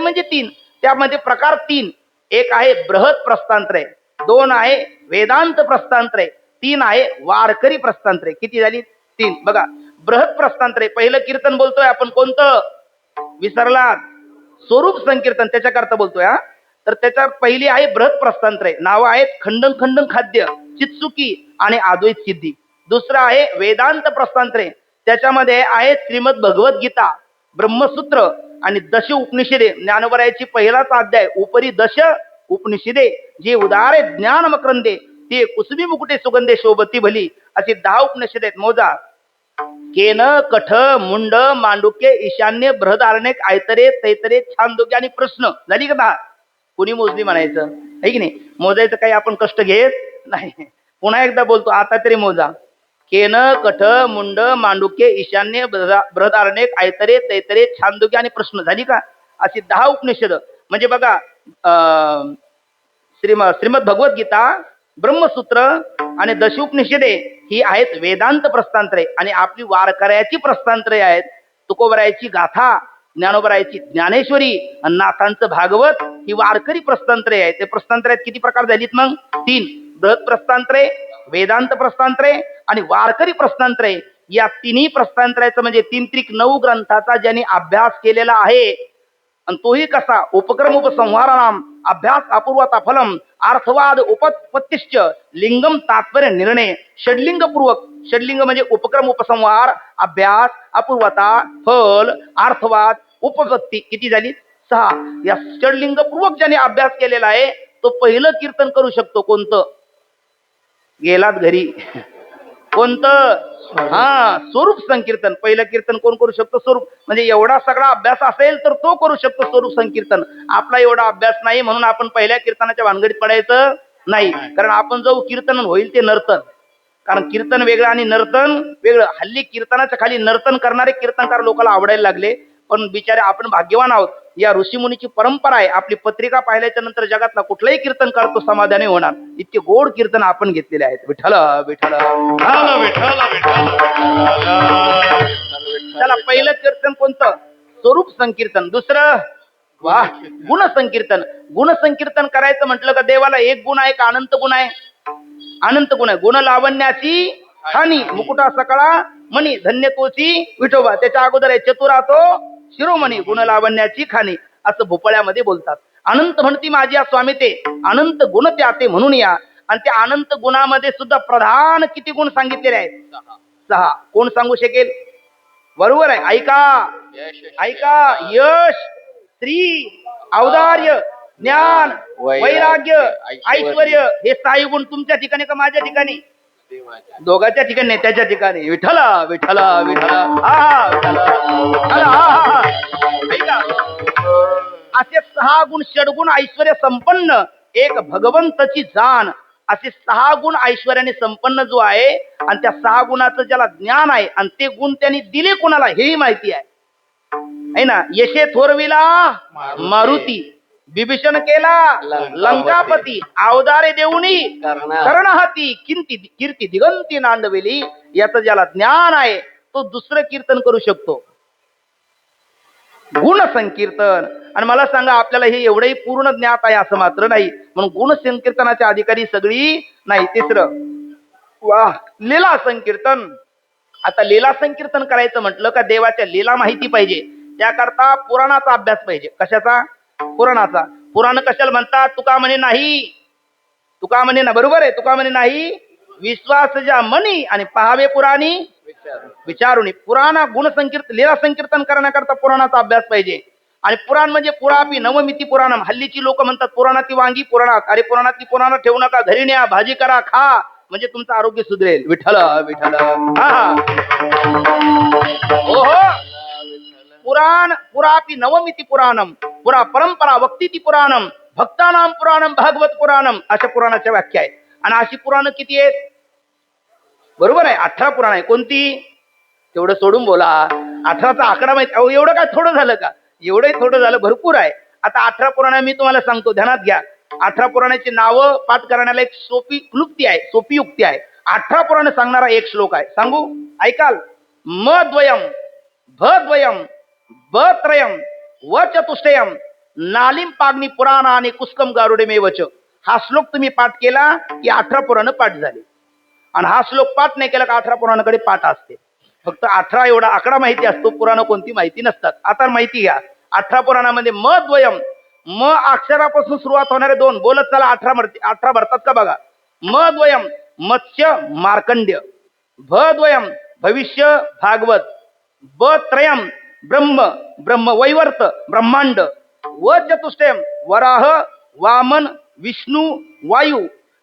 A: म्हणजे 3. त्यामध्ये प्रकार 3. एक आहे बृहत प्रस्थानत्रय, 2 आहे वेदांत प्रस्थानत्रय, 3 आहे वारकरी प्रस्थानत्रय. किती झाली? 3. बघा, बृहत प्रस्थानत्रय पहिलं कीर्तन बोलतोय आपण कोणतं? विसरलात. स्वरूप संकीर्तन त्याच्याकरता बोलतोय हा. तर त्याच्यात पहिली आहे बृहत प्रस्थानत्रय. नावं आहेत खंडन खंडन खाद्य, चित्सुकी आणि अद्वैत सिद्धी. दुसरं आहे वेदांत प्रस्थानत्रय. त्याच्यामध्ये आहे श्रीमद भगवद्गीता, ब्रह्मसूत्र आणि दश उपनिषदे. ज्ञानोबरायाची पहिलाच अध्याय उपरी दश उपनिषदे जे उदारे ज्ञान मकरंदे ते कुसुमी मुकुटे सुगंधे शोभती भली, अशी 10 उपनिषदे आहेत. मोजा. केन, कठ, मुंड, मांडुक्य, ईशान्य, बृहदारण्यक, आयतरे, तैतरे, छांदोग्य आणि प्रश्न. झाली का 10? कुणी मोजली म्हणायचं आहे की नाही. मोजायचं काही आपण कष्ट घेत नाही. पुन्हा एकदा बोलतो, आता तरी मोजा. केन, कठ, मुंड, मांडुक्य, ईशान्य, बृहदारण्यक, आयतरे, तैतरे, छांदोग्य आणि प्रश्न. झाली का? अशी 10 उपनिषद. म्हणजे बघा, श्रीमद भगवद्गीता, ब्रह्मसूत्र आणि दशोपनिषदे ही आहेत वेदांत प्रस्थानत्रय. आणि आपली वारकऱ्याची प्रस्थानत्रय आहेत. तुकोबरायाची गाथा, ज्ञानोबरायाची ज्ञानेश्वरी, नाथांचं भागवत ही वारकरी प्रस्थानत्रय आहे. ते प्रस्थानत्रयात किती प्रकार झालीत मग? 3. बृहत प्रस्थानत्रय, वेदांत प्रस्थानत्रय आणि वारकरी प्रस्थानत्रय. या तिन्ही प्रस्थानत्रयाचं म्हणजे 3 त्रिक 9 ग्रंथाचा ज्यांनी अभ्यास केलेला आहे, आणि तोही कसा? उपक्रम उपसंहाराम अभ्यास अपूर्वता फलम अर्थवाद उपपत्तिश्च लिंगम तात्पर्य निर्णय. षडलिंग पूर्वक, षडलिंग म्हणजे उपक्रम उपसंहार, अभ्यास, अपूर्वता, फल, अर्थवाद, उपपत्ती. किती झाली? 6. या षडलिंग पूर्वक ज्याने अभ्यास केलेला आहे तो पहिलं कीर्तन करू शकतो. कोणतं? गेलात घरी. कोणतं? हा, स्वरूप संकीर्तन. पहिलं कीर्तन कोण करू शकतो? स्वरूप. म्हणजे एवढा सगळा अभ्यास असेल तर तो करू शकतो स्वरूप संकीर्तन. आपला एवढा अभ्यास नाही म्हणून आपण पहिल्या कीर्तनाच्या भानगडीत पडायचं नाही. कारण आपण जो कीर्तन होईल ते नर्तन. कारण कीर्तन वेगळं आणि नर्तन वेगळं. हल्ली कीर्तनाच्या खाली नर्तन करणारे कीर्तनकार लोकांना आवडायला लागले. पण बिचारे आपण भाग्यवान आहोत. या ऋषीमुनीची परंपरा आहे. आपली पत्रिका पाहिल्याच्या नंतर जगातला कुठलाही कीर्तन करतो समाधानी होणार. इतके गोड कीर्तन आपण घेतलेले आहेत. विठ्ठल विठ्ठल. चला, पहिलं कीर्तन कोणतं? स्वरूप संकीर्तन. दुसरं वा गुण संकीर्तन. गुण संकीर्तन करायचं म्हटलं का देवाला एक गुण आहे का अनंत गुण आहे? अनंत गुण आहे. गुण लावण्याची खाणी, मुकुटा सकळा मणी, धन्य तोची विठोबा. त्याच्या अगोदर आहे चतुरा तो शिरोमणी, गुण लावण्याची खाणी, असं भोपळ्यामध्ये बोलतात. अनंत म्हणती माझी स्वामी ते, अनंत गुण त्याते म्हणून या. आणि त्या अनंत गुणामध्ये सुद्धा प्रधान किती गुण सांगितलेले आहेत? 6. कोण सांगू शकेल? बरोबर आहे. ऐका ऐका. यश, स्त्री, औदार्य, ज्ञान, वैराग्य, ऐश्वर्य, हे 6 गुण तुमच्या ठिकाणी का माझ्या ठिकाणी? दोघांच्या ठिकाणी नाही, त्याच्या ठिकाणी. विठ्ठला विठ्ठला विठ्ठला. हा विठ्ठला. ऐका, असे 6 गुण, षडगुण ऐश्वर्य संपन्न एक भगवंताची जाण, असे 6 गुण ऐश्वर्याने संपन्न जो आहे. आणि त्या 6 गुणाचं ज्याला ज्ञान आहे आणि ते गुण त्यांनी दिले कोणाला हेही माहिती आहे ना. यशे थोरविला मारुती, विभीषण केला लंकापती, अवदारे देऊनी कर्णहाती, कीर्ती दिगंती नांदविली. याचं ज्याला ज्ञान आहे तो दुसरं कीर्तन करू शकतो, गुण संकीर्तन. आणि मला सांगा, आपल्याला हे एवढंही पूर्ण ज्ञात आहे असं मात्र नाही, म्हणून गुण संकीर्तनाच्या अधिकारी सगळी नाही. तिसरं वा लीला संकीर्तन. आता लीला संकीर्तन करायचं म्हटलं का देवाच्या लीला माहिती पाहिजे. त्याकरता पुराणाचा अभ्यास पाहिजे. कशाचा? पुराणाचा. पुराण कशाला म्हणतात? तुका म्हणे नाही, तुका म्हणे ना, बरोबर आहे. तुका म्हणे नाही विश्वास ज्या मनी आणि पहावे पुराणी विचारुनी. पुराण गुण संकीर्तन लीला संकीर्तन करण्याकरता पुराणाचा अभ्यास पाहिजे. आणि पुराण म्हणजे पुरापी नवमिती पुराणम. हल्लीची लोक म्हणतात पुराणाती वांगी पुराणात. अरे पुराणातली पुराण ठेवू नका, घरी न्या, भाजी करा, खा, म्हणजे तुमचं आरोग्य सुधरेल. विठ्ठल विठ्ठल. हा हो. पुराण पुरापी नवमिती पुराणम, पुरा परंपरा वक्तीती पुराणम, भक्तानाम पुराणम, भागवत पुराणम, अशा पुराणाच्या व्याख्या आहेत. आणि अशी पुराण किती आहेत? बरोबर आहे, 18 पुराण आहे. कोणती? तेवढं सोडून बोला. 18चा आकडा माहिती? अहो एवढं काय थोडं झालं का? एवढंही थोडं झालं, भरपूर आहे. आता 18 पुराण मी तुम्हाला सांगतो, ध्यानात घ्या. 18 पुराणाची नावं पाठ करण्याला एक सोपी क्लुप्ती आहे, सोपी युक्ती आहे. 18 पुराण सांगणारा एक श्लोक आहे, सांगू? ऐकाल? म द्वयम, भ द्वयम, ब त्रयम, व चतुष्टयम, नालिम पाग्नी पुराण आणि कुस्कम गारुडे मेवच. हा श्लोक तुम्ही पाठ केला की 18 पुराण पाठ झाले. आणि हा श्लोक पाठ नाही केला का 18 पुराणाकडे पाठ असते. फक्त 18 एवढा आकडा माहिती असतो, पुराण कोणती माहिती नसतात. आता माहिती घ्या. 18 पुराणामध्ये मद्वयम, म अक्षरापासून सुरुवात होणारे दोन बोलत चला. 18 भरतात का बघा. मद्वयम मत्स्य मार्कंड्य, भद्वयम भविष्य भागवत, ब-त्रयम ब्रह्म वैवर्त ब्रह्मांड, व चतुष्टयम वराह वामन विष्णू वायू,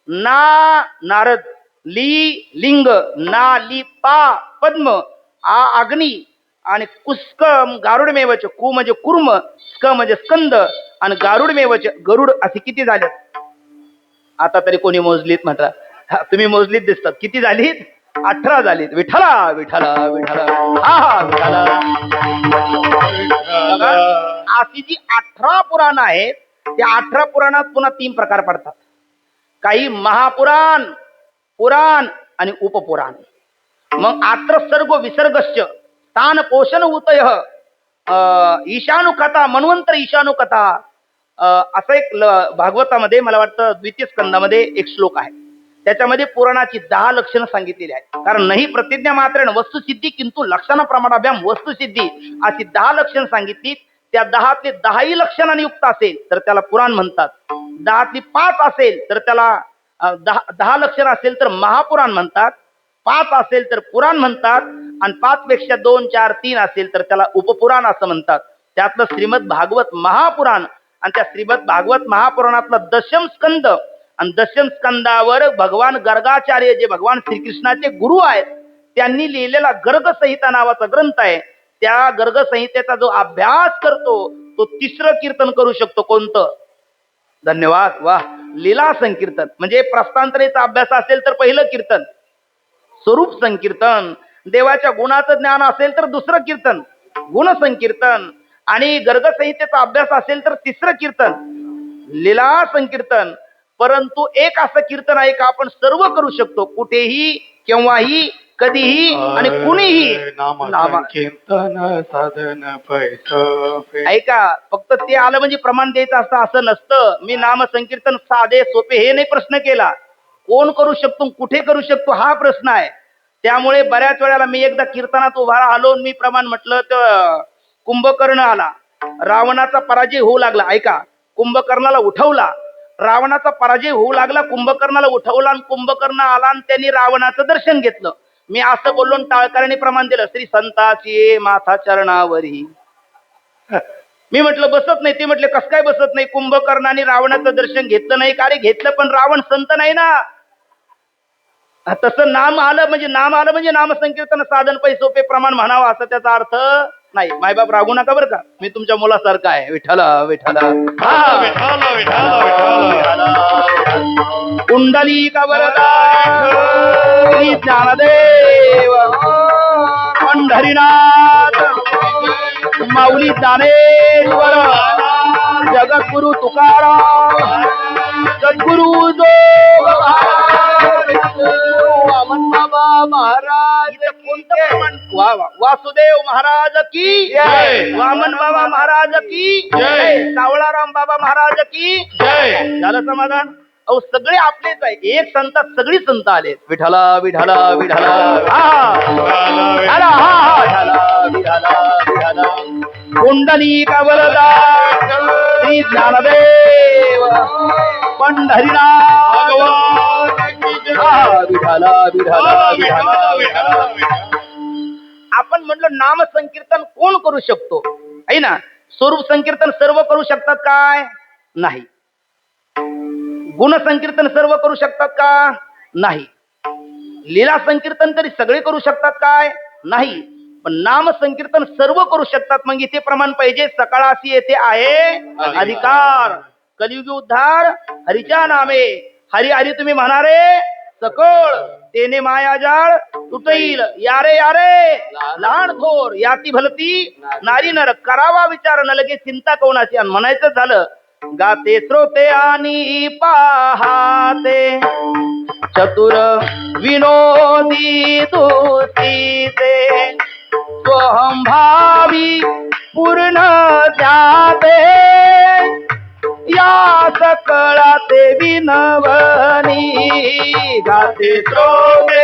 A: ना नारद, ली लिंग, ना ली पा पद्म, आ अग्नी, आणि कुस्क गारुडमेवच, कु म्हणजे कुर्म, स्क म्हणजे स्कंद, आणि गारुडमेवच गरुड. असे किती झाले? आता तरी कोणी मोजलीत म्हटला? तुम्ही मोजलीत दिसतात. किती झालीत? 18 झालीत. विठ्ठला विठ्ठला विठ्ठला, हा विठ्ठला. अशी जी 18 पुराण आहेत, त्या 18 पुराणात पुन्हा 3 प्रकार पडतात. काही महापुराण, पुराण आणि उपपुराण. मग आत्र सर्ग विसर्गश्च तान पोषण उतय, ईशानु कथा, मन्वंतर ईशानु कथा, असं एक भागवतामध्ये मला वाटतं द्वितीय स्कंदामध्ये एक श्लोक आहे. त्याच्यामध्ये पुराणाची 10 लक्षणं सांगितलेली आहेत. कारण नाही प्रतिज्ञा मात्रेण वस्तुसिद्धी किंतु लक्षण प्रमाणाभ्याम वस्तुसिद्धी, अशी 10 लक्षणं सांगितली. त्या 10तले 10ही लक्षणांनी युक्त असेल तर त्याला पुराण म्हणतात. 10तली 5 असेल तर त्याला 10 लक्षण असेल तर महापुराण म्हणतात. 5 असेल तर पुराण म्हणतात. आणि 5 पेक्षा 2, 4, 3 असेल तर त्याला उपपुराण असं म्हणतात. त्यातलं श्रीमद भागवत महापुराण, आणि त्या श्रीमद भागवत महापुराणातला दशम स्कंद, आणि दशम स्कंदावर भगवान गर्गाचार्य जे भगवान श्रीकृष्णाचे गुरु आहेत त्यांनी लिहिलेला गर्ग संहिता नावाचा ग्रंथ आहे. त्या गर्ग संहितेचा जो अभ्यास करतो तो 3रं कीर्तन करू शकतो. कोणतं? धन्यवाद. वा. लीला संकीर्तन. म्हणजे प्रस्थांतरेचा अभ्यास असेल तर पहिलं कीर्तन स्वरूप संकीर्तन, देवाच्या गुणाचं ज्ञान असेल तर 2रं कीर्तन गुण संकीर्तन, आणि गर्ग संहितेचा अभ्यास असेल तर 3रं कीर्तन लीला संकीर्तन. परंतु एक असं कीर्तन आहे का आपण सर्व करू शकतो, कुठेही केव्हाही कधीही आणि कुणीही. नाम
B: कीर्तन साधन पैसा.
A: ऐका, फक्त ते आलं म्हणजे प्रमाण द्यायचं असतं असं नसतं. मी नाम संकीर्तन साधे सोपे हे नाही प्रश्न केला. कोण करू शकतो, कुठे करू शकतो हा प्रश्न आहे. त्यामुळे बऱ्याच वेळेला मी एकदा कीर्तनात उभा राहिलो, मी प्रमाण म्हटलं तर कुंभकर्ण आला, रावणाचा पराजय होऊ लागला. ऐका, कुंभकर्णाला उठवला, रावणाचा पराजय होऊ लागला, कुंभकर्णाला उठवला, आणि कुंभकर्ण आला आणि त्यांनी रावणाचं दर्शन घेतलं. मी असं बोललो, टाळकऱ्यांनी प्रमाण दिलं, श्री संताची माथा चरणावरी. मी म्हटलं बसत नाही. ते म्हटले कस काय बसत नाही? कुंभकर्णाने रावणाचं दर्शन घेतलं नाही का? रे घेतलं, पण रावण संत नाही ना. तसं नाम आलं म्हणजे नाम संकीर्तन साधन पैसोपे प्रमाण म्हणावं असं त्याचा अर्थ नाही. मायबाप रागू नका बरं का, मी तुमच्या मुलासारखा आहे. विठ्ठला विठ्ठला, हा विठ्ठला विठ्ठला. कुंडली का वरदा श्री ज्ञानदेव पंढरीनाथ माऊली ज्ञानेश्वर जगद्गुरु तुकाराम सद्गुरु जोग महाराज. कोणतं प्रमाण? वासुदेव महाराज की जय, वामन बाबा महाराज की जय, सावळाराम बाबा महाराज की जय. झालं समाधान? अहो सगळे आपलेच आहे. एक संतात सगळी संत आले. विठ्ठला विठ्ठला विठ्ठला, हा विठ्ठला, हा विठ्ठला विठ्ठला विठ्ठला. कुंडली का वरदा श्री ज्ञानदेव पंढरीनाथ विठ्ठला विठ्ठला विठ्ठला. आपण म्हटलं नाम संकीर्तन कोण करू शकतो आहे ना? स्वरूप संकीर्तन सर्व करू शकतात काय? नाही. गुण संकीर्तन सर्व करू शकतात का? नाही. लीला संकीर्तन तरी सगळे करू शकतात काय? नाही. पण नाम संकीर्तन सर्व करू शकतात. मग इथे प्रमाण पाहिजे. सकाळासी येथे आहे अधिकार, कलियुगी उद्धार हरीच्या नामे. हरी हरी तुम्ही म्हणारे सकळ, तेने माया जाळ तुटईल. यारे यारे लहान थोर याती भलती नारी नर, करावा विचार न लगे चिंता कोणाची. आणि म्हणायचं झालं, गाते श्रोते आणि पाहाते चतुर विनोदी तुतीचे, स्वहंभावी पूर्ण जाते या सकळाते विनवनी. गाते श्रोते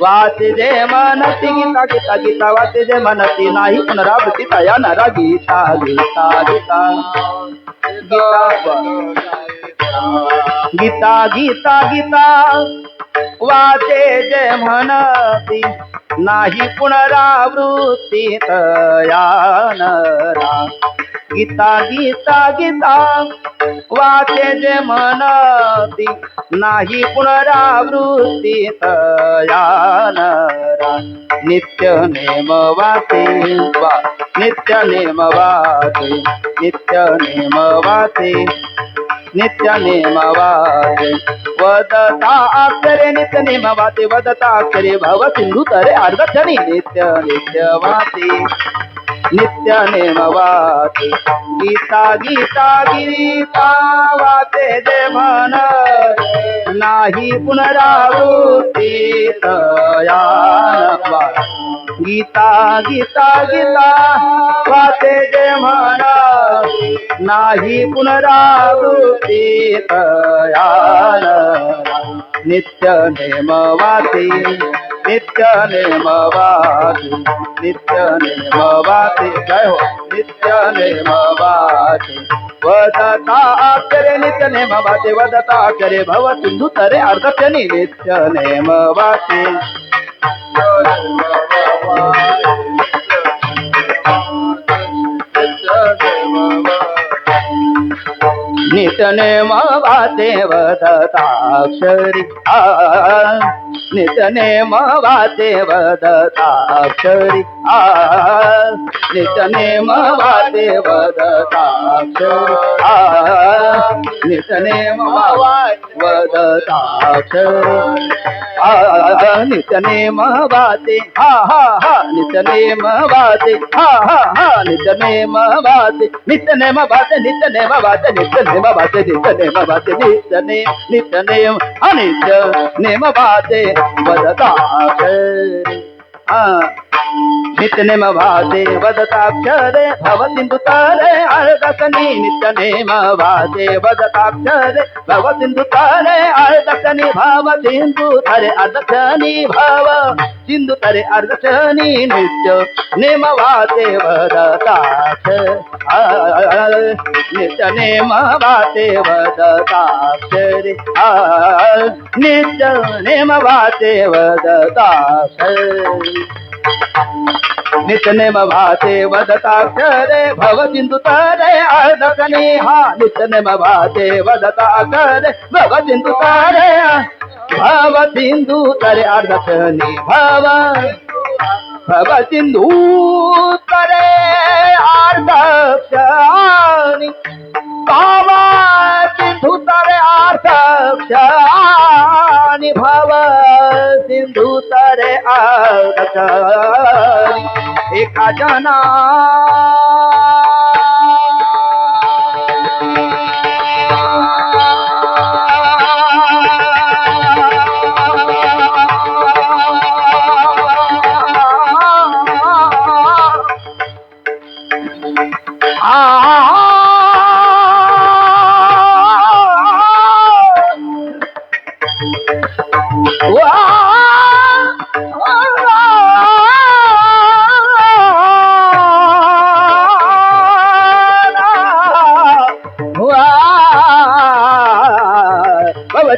A: वाचे जे मनती गीता गीता गीता वाचे जे मनती नाही पुनरावृत्ती तया नरा गीता गीता गीता गीता गीता गीता वाचे जे म्हणती नाही पुनरावृत्ती तया नरा गीता गीता गीता वाचे जे म्हणती नाही पुनरावृत्ती तया नरा नित्य नेम वाचे वा नित्य नेम वाचे नित्य नेम वाचे नित्य नेम वाचे वदता अक्षरे नित्य नेम वाचे वदता अक्षरे भव सिंधू तरे अर्धक्षणी नित्य नित्य वाचे नित्य नेम वाचे गीता गीता गीता वाचे जे म्हण नाही पुनरावृत्ती तया नरा गीता गीता गीता वाचे जे म्हण नाही पुनरावृत्ती तया नरा नित्य नेम वाचे नित्य नेम वाचे नित्य नेम वाचे जय हो नित्य नेम वाचे वदता अक्षरे नित्य नेम वाचे वदता अक्षरे भव सिंधू तरे अर्धक्षणी नित्य नेम वाचे नित्य नेम वाचे वदताक्षरी नित्य नेम वाचे वदताक्षरी नित्य नेम वाचे वदताक्षरी नित्य नेम वदताक्षरी नित्य नेम वाचे हा हा हा नित्य नेम वाचे हा हा हा नित्य नेम वाचे नित्य नेम वाचे नित्य नेम वाचे नित्य नेम वाचे नित्य नेम वाचे नित्य नेम अनित्य नेम वाचे वदताक्षरी नित्य नेम वाचे वदताक्षरे भव सिंधू तरे अर्धक्षणी नित्य नेम वाचे वदताक्षरे भव सिंधू तरे अर्धक्षणी भव सिंधू तरे अर्धक्षणी भव सिंधू तरे अर्धक्षणी नित्य नेम वाचे वदताक्षरे नित्य नेम वाचे वदताक्षरे नित्य नेम वाचे वदताक्षरे नित्य नेम वाचे वदताक्षरे भव सिंधू तरे अर्धक्षणी हा नित्य नेम वाचे वदताक्षरे भव सिंधू तरे भव सिंधू तरे अर्धक्षणी भव सिंधू तरे अर्धक्षणी भव सिंधू तरे अर्धक्षणी भव सिंधू तरे अर्धक्षणी एका जना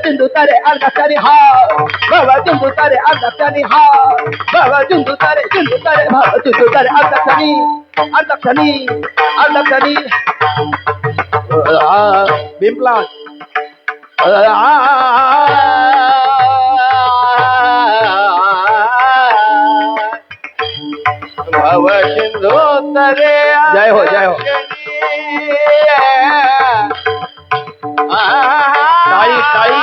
A: सिंधू तरे अर्धक्षणी हा भव सिंधू तरे अर्धक्षणी हा भव सिंधू तरे भव सिंधू तरे अर्धक्षणी अर्धक्षणी अर्धक्षणी बिंपला भव सिंधू तरे जय हो जय हो ताई ताई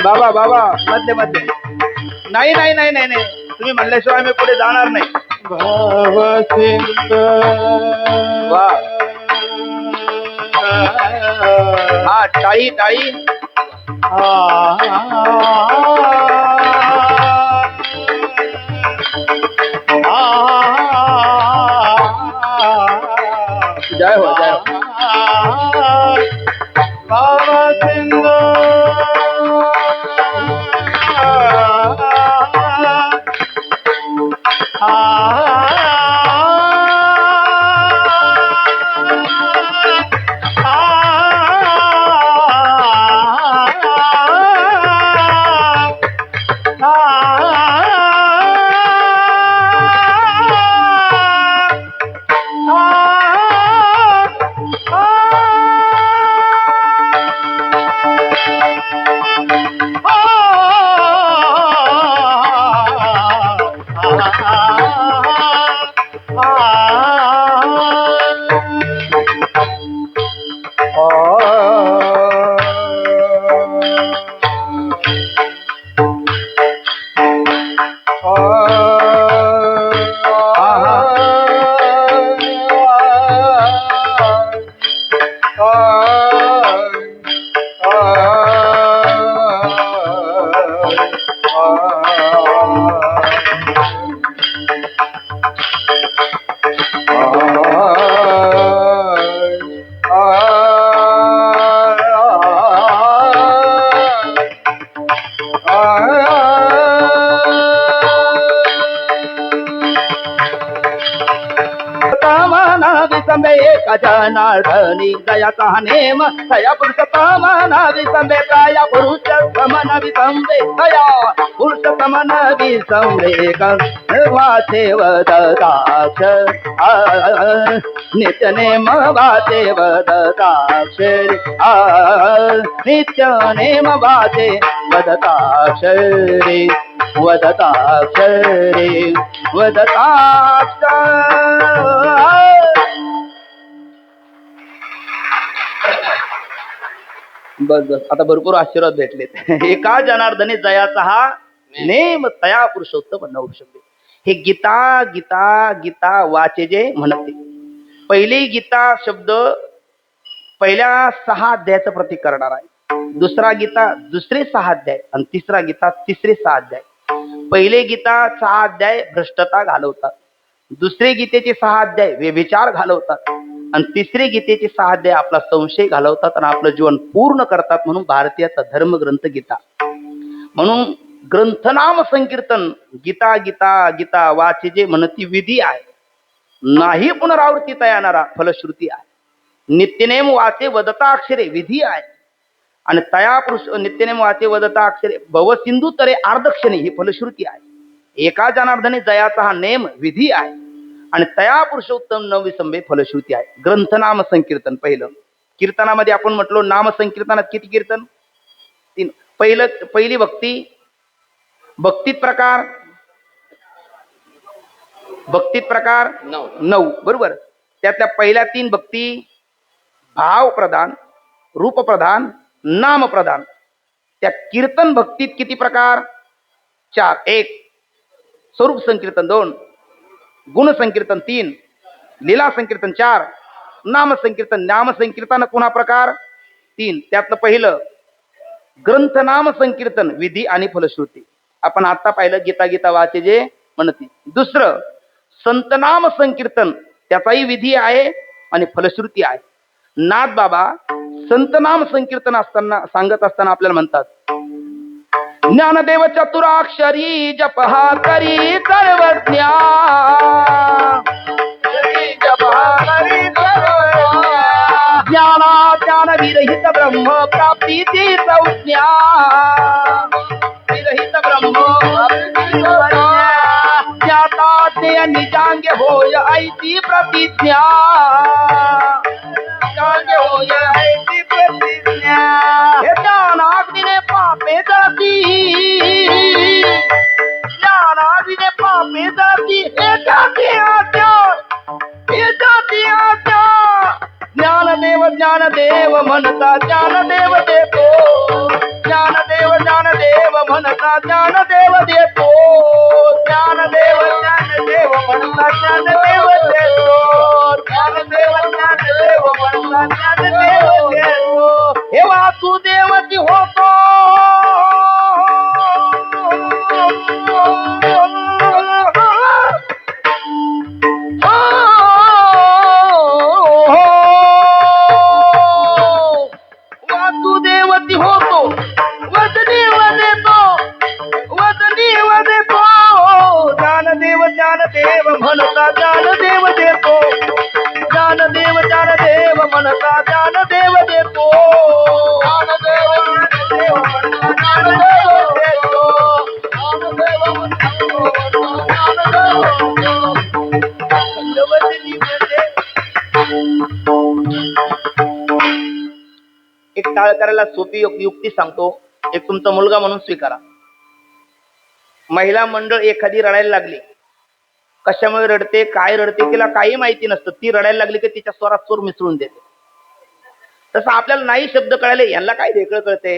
A: बाबा बाबा मधले मधले नाही नाही नाही नाही नाही तुम्ही म्हणल्याशिवाय मी पुढे जाणार नाही.
B: भावसिंद
A: वा हा टाळी टाळी जय हो जय हो.
B: भावसिंद
A: विसंबे एका जनार्दनी दयाचा नेम दया पुरुषोत्तम विसंबे दया पुरुषोत्तम विसंबे दया पुरुषोत्तम विसंबे वाचे वदताक्ष नित्य नेम वाचे वदताक्षरी नित्य नेम वाचे वदताक्षरी वदताक्षरी वदताक्ष. बस बस आता भरपूर आशीर्वाद भेटलेत. एका जनार्दने जयाचा हा नेम तया पुरुषोत्तम नवशब्दे. हे गीता गीता गीता वाचे जे म्हणते. पहिली गीता शब्द पहिल्या 6 अध्यायाचं प्रतीक करणार आहे. दुसरा गीता दुसरे 6 अध्याय आणि तिसरा गीता तिसरे 6 अध्याय. पहिले गीता 6 अध्याय भ्रष्टता घालवतात, दुसरे गीतेचे 6 अध्याय व्यभिचार घालवतात आणि तिसरे गीतेचे 6 अध्याय आपला संशय घालवतात आणि आपलं जीवन पूर्ण करतात. म्हणून भारतीयाचा धर्मग्रंथ गीता. म्हणून ग्रंथनाम संकीर्तन गीता गीता गीता वाचे जे म्हणती विधी आहे, नाही पुनरावृत्ती येणारा फलश्रुती आहे. नित्यनेम वाचे वदता अक्षरे विधी आहे आणि तया पुरुष नित्यनेम वाचे वदता अक्षरे भवसिंधू तरे आर्धक्षणे ही फलश्रुती आहे. एका जनार्दने जयाचा हा नेम विधी आहे आणि तया पुरुषोत्तम नवविसंबे फलश्रुती आहे. ग्रंथनाम संकीर्तन पहिलं. कीर्तनामध्ये आपण म्हटलो नाम संकीर्तनात किती कीर्तन? 3. पहिली भक्ती. भक्तीत प्रकार 9 बरोबर. त्यातल्या पहिल्या 3 भक्ती भाव प्रधान, रूप प्रधान, नाम प्रधान. त्या कीर्तन भक्तीत किती प्रकार? 4. 1 स्वरूप संकीर्तन, 2 गुण संकीर्तन, 3 लीला संकीर्तन, 4 नाम संकीर्तन. नाम संकीर्तन पुन्हा प्रकार 3. त्यातलं पहिलं ग्रंथनाम संकीर्तन विधी आणि फलश्रुती. आपण आता पाहिलं गीता गीता वाचे जे म्हणते. दुसरं संतनाम संकीर्तन, त्याचाही विधी आहे आणि फलश्रुती आहे. नाथ बाबा संतनाम संकीर्तन असताना सांगत असताना आपल्याला म्हणतात, ज्ञानदेव चतुराक्षरी जप हा करी सर्वज्ञा, ज्ञानाच्या विरहित ब्रह्म प्राप्तीची संज्ञा विरहित ब्रह्म प्राप्तीची संज्ञा ज्ञाता ते निजांग होय ऐती प्रतिज्ञा निजांग होय ऐती प्रतिज्ञा हे ज्ञानाग्नीने पापे जळती ज्ञानाग्नीने पापे जळती हे जाती आज्ञा ज्ञानदेव म्हणता ज्ञानदेव देतो ज्ञानदेव म्हणता ज्ञानदेव देतो ज्ञानदेव म्हणता ज्ञानदेव देतो ज्ञानदेव म्हणता ज्ञानदेव देतो हे वासुदेवची होतो वासुदेवती होतो वदनीव देतो ज्ञानदेव म्हणता ज्ञानदेव देतो ज्ञानदेव म्हणता ज्ञानदेव देतो ज्ञानदेव म्हणता ज्ञानदेव देतो एक टाळ करायला सोपी युक्ती सांगतो. एक तुमचा मुलगा म्हणून स्वीकारा. महिला मंडळ एखादी रडायला लागली, कशामुळे रडते काय रडते तिला काही माहिती नसतं. ती रडायला लागली की तिच्या स्वरात स्वर मिसळून देते. तसं आपल्याला नाही शब्द कळाले, यांना काय वेगळं कळते.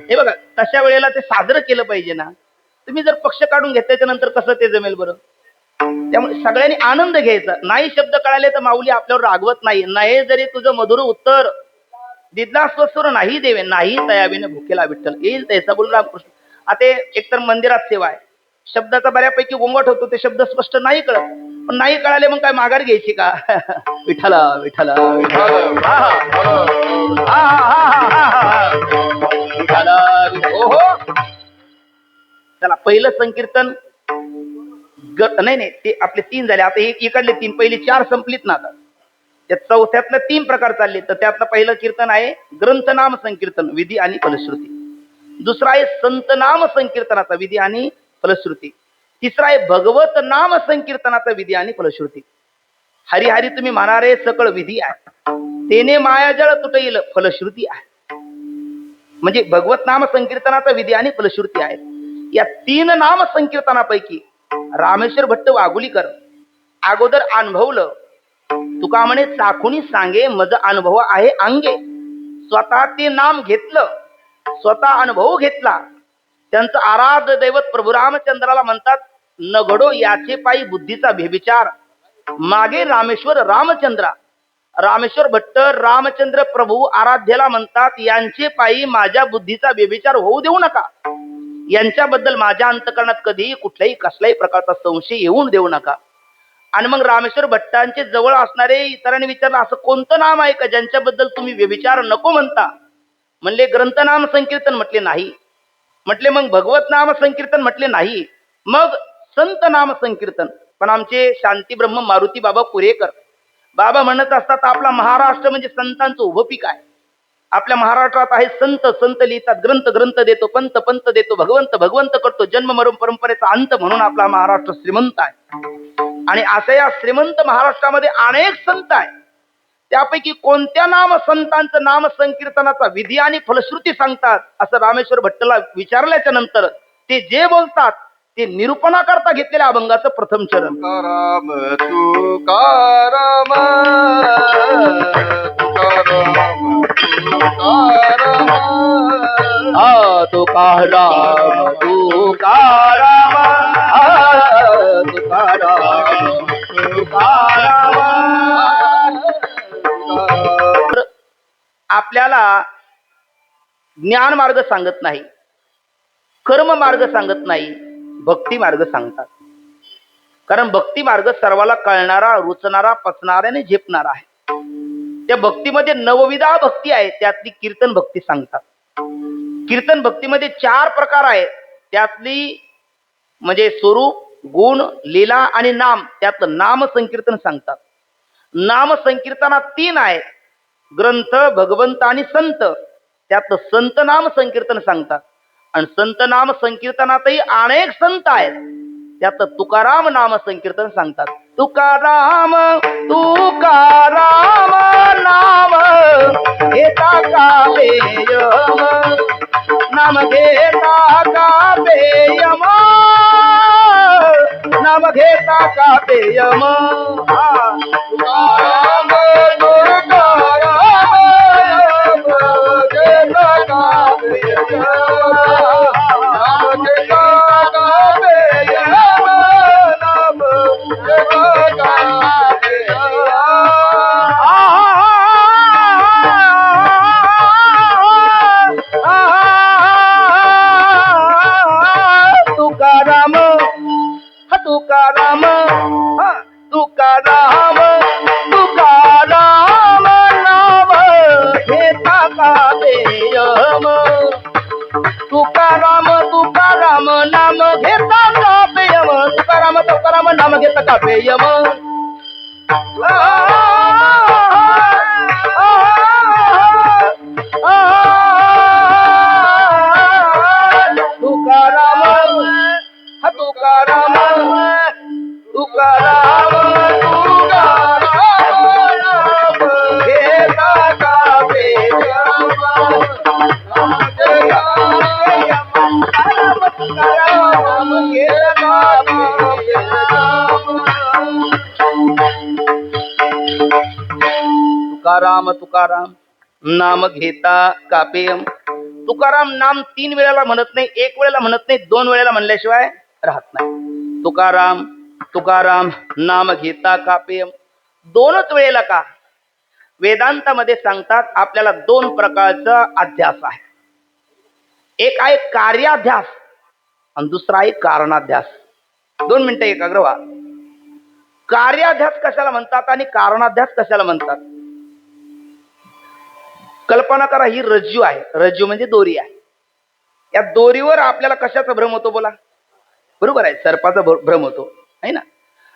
A: हे बघा, तशा वेळेला ते साजरं केलं पाहिजे ना. तुम्ही जर पक्ष काढून घेतल्याच्या नंतर कसं ते जमेल बरं. त्यामुळे सगळ्यांनी आनंद घ्यायचा. नाही शब्द कळाले तर माऊली आपल्यावर रागवत नाही. नाही जरी तुझं मधुर उत्तर दिदला स्वस्वर नाही देवे नाही तयावीने भुकेला विठ्ठल येईल त्याचा बोल रामकृष्ण. आता एकतर मंदिरात सेवा आहे, शब्दाचा बऱ्यापैकी गोंगाट होतो, ते शब्द स्पष्ट नाही कळत. पण नाही कळाले मग काय माघार घ्यायची का. विठ्ठला विठ्ठला हो. चला पहिलं संकीर्तन नाही ते आपले 3 झाले. आता इकडले 3, पहिली 4 संपलीत ना. आता त्या चौथ्यातलं 3 प्रकार चालले. तर त्यातलं पहिलं कीर्तन आहे ग्रंथनाम संकीर्तन विधी आणि फलश्रुती. दुसरा आहे संतनाम संकीर्तनाचा विधी आणि फलश्रुती. तिसरा आहे भगवत नाम संकीर्तनाचा विधी आणि फलश्रुती. हरिहरी तुम्ही म्हणारे सकळ विधी आहे, तेने मायाजळ तुटईल फलश्रुती आहे. म्हणजे भगवत नाम संकीर्तनाचा विधी आणि फलश्रुती आहे. या 3 नाम संकीर्तनापैकी रामेश्वर भट्ट वाघुलीकर अगोदर अनुभवलं. तुका म्हणे चाखुनी सांगे मज अनुभव आहे अंगे. स्वतः ते नाम घेतलं, स्वतः अनुभव घेतला. त्यांचं आराध्य दैवत प्रभू रामचंद्राला म्हणतात न घडो याचे पायी बुद्धीचा भेविचार. मागे रामेश्वर रामचंद्रा. रामेश्वर भट्ट रामचंद्र प्रभू आराध्याला म्हणतात यांचे पायी माझ्या बुद्धीचा व्यभिचार होऊ देऊ नका. यांच्याबद्दल माझ्या अंतकरणात कधी कुठल्याही कसल्याही प्रकारचा संशय येऊन देऊ नका. आणि मग रामेश्वर भट्टांचे जवळ असणारे इतरांनी विचारलं असं कोणतं नाम आहे का ज्यांच्याबद्दल तुम्ही व्यभिचार नको म्हणता. म्हणले ग्रंथनाम संकीर्तन. म्हटले नाही. म्हटले मग भगवत नाम संकीर्तन. म्हटले नाही. मग संत नाम संकीर्तन. पण आमचे शांती ब्रह्म मारुती बाबा कुरेकर बाबा म्हणत असतात आपला महाराष्ट्र म्हणजे संतांचं उभं पीक आहे. आपल्या महाराष्ट्रात आहे संत. संत लिहितात, ग्रंथ ग्रंथ देतो, पंत पंत देतो, भगवंत भगवंत करतो. जन्म मरण परंपरेचा अंत म्हणून आपला महाराष्ट्र श्रीमंत आहे. आणि अशा या श्रीमंत महाराष्ट्रामध्ये अनेक संत आहेत. त्यापैकी कोणत्या नाम संतांचं नाम संकीर्तनाचा विधी आणि फलश्रुती सांगतात असं रामेश्वर भट्टला विचारल्याच्या नंतर ते जे बोलतात ते निरूपणा करता घेतलेल्या अभंगाचं प्रथम चरण.
B: तुकाराम तुकाराम तुकाराम तुकाराम
A: तुकाराम तुकाराम तुकाराम तुकाराम. आपल्याला ज्ञान मार्ग सांगत नाही, कर्म मार्ग सांगत नाही, भक्ती मार्ग सांगतात. कारण भक्ती मार्ग सर्वाला कळणारा, रुचणारा, पचणाऱ्याने झेपणारा आहे. त्या भक्तीमध्ये नवविधा भक्ती आहे, त्यातली कीर्तन भक्ती सांगतात. कीर्तन भक्तीमध्ये 4 प्रकार आहेत. त्यातली म्हणजे स्वरूप, गुण, लीला आणि नाम. त्यातलं नाम संकीर्तन सांगतात. नाम संकीर्तनात 3 आहे, ग्रंथ, भगवंत आणि संत. त्यात संत नाम संकीर्तन सांगतात आणि संत नाम संकीर्तनातही अनेक संत आहेत. त्यात तुकाराम नाम संकीर्तन सांगतात. तुकाराम तुकाराम नाम घेता का पेयम, नाम घेता का पेयम, नाम घेता का पेयम.
B: तुकाराम तुकाराम घेता का पेयम, नाम घेता का पेयम, नाम घेता का पेयम.
A: तुकाराम तुकाराम तुकाराम तुकाराम नाम घेता का पेयम, तुकाराम तुकाराम नाम घेता का पेयम, तुकाराम तुकाराम नाम घेता का पेयम. तुकाराम तुकाराम तुकाराम तुकाराम घेता का पेयम, तुकाराम घेता का पेयम. तुकाराम तुकाराम नाम घेता का पेयम. तुकाराम नाम 3 वेळेला म्हणत नाही, 1 वेळेला म्हणत नाही, 2 वेळेला म्हणल्याशिवाय राहत नाही. तुकाराम तुकाराम नाम घेता का पेयम. 2च वेळेला का? वेदांतामध्ये सांगतात आपल्याला 2 प्रकारचा अध्यास आहे. एक आहे कार्याध्यास आणि दुसरा आहे कारणाध्यास. 2 मिनिटं एकाग्र व्हा. कार्याध्यास कशाला म्हणतात आणि कारणाध्यास कशाला म्हणतात? कल्पना करा, ही रज्जू आहे. रज्जू म्हणजे दोरी आहे. या दोरीवर आपल्याला कशाचा भ्रम होतो बोला? बरोबर आहे, सर्पाचा भ्रम होतो, है ना.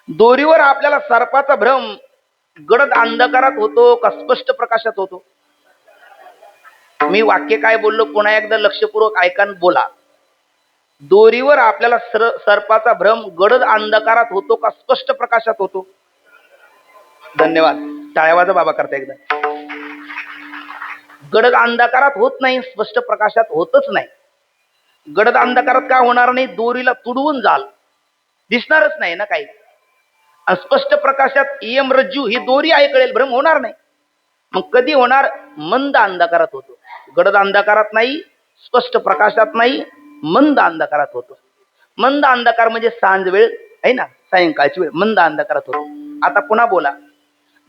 A: दोरीवर आपल्याला सर्पाचा भ्रम गडद अंधकारात होतो का स्पष्ट प्रकाशात होतो? मी वाक्य काय बोललो पुन्हा एकदा लक्षपूर्वक ऐका आणि बोला. दोरीवर आपल्याला सर्पाचा भ्रम गडद अंधकारात होतो का स्पष्ट प्रकाशात होतो? धन्यवाद, टाळ्या वाजा बाबा करता एकदा. गडद अंधकारात होत नाही, स्पष्ट प्रकाशात होतच नाही. गडद अंधकारात का होणार नाही? दोरीला तुडवून जाल, दिसणारच नाही ना काही. आणि स्पष्ट प्रकाशात यम रज्जू ही दोरी आहे, कळेल, भ्रम होणार नाही. मग कधी होणार? मंद अंधकारात होतो. गडद अंधकारात नाही, स्पष्ट प्रकाशात नाही, मंद अंधकारात होतो. मंद अंधकार म्हणजे सांज वेळ आहे ना, सायंकाळची वेळ मंद अंधकारात होतो. आता पुन्हा बोला.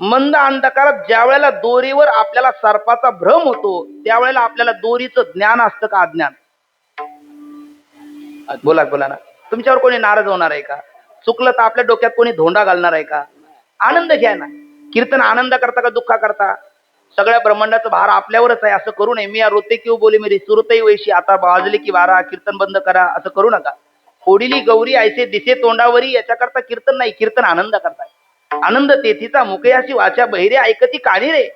A: मंद अंधकारात ज्या वेळेला दोरीवर आपल्याला सर्पाचा भ्रम होतो त्यावेळेला आपल्याला दोरीचं ज्ञान असतं का अज्ञान? बोला बोला ना. तुमच्यावर कोणी नाराज होणार आहे का? चुकलं तर आपल्या डोक्यात कोणी धोंडा घालणार आहे का? आनंद घ्या ना. कीर्तन आनंद करता का दुःखा करता? सगळ्या ब्रह्मांडाचा भार आपल्यावरच आहे असं करू नये. मी या रोते किंवा बोली मेरी सुरतही वैशी, आता वाजले की वारा, कीर्तन बंद करा असं करू नका. फोडिली गौरी ऐसे दिसे तोंडावरी, याच्याकरता कीर्तन नाही, कीर्तन आनंद करताय. आनंद तेथीचा मुकयाशी वाचा बहिरे ऐकती काणी रे,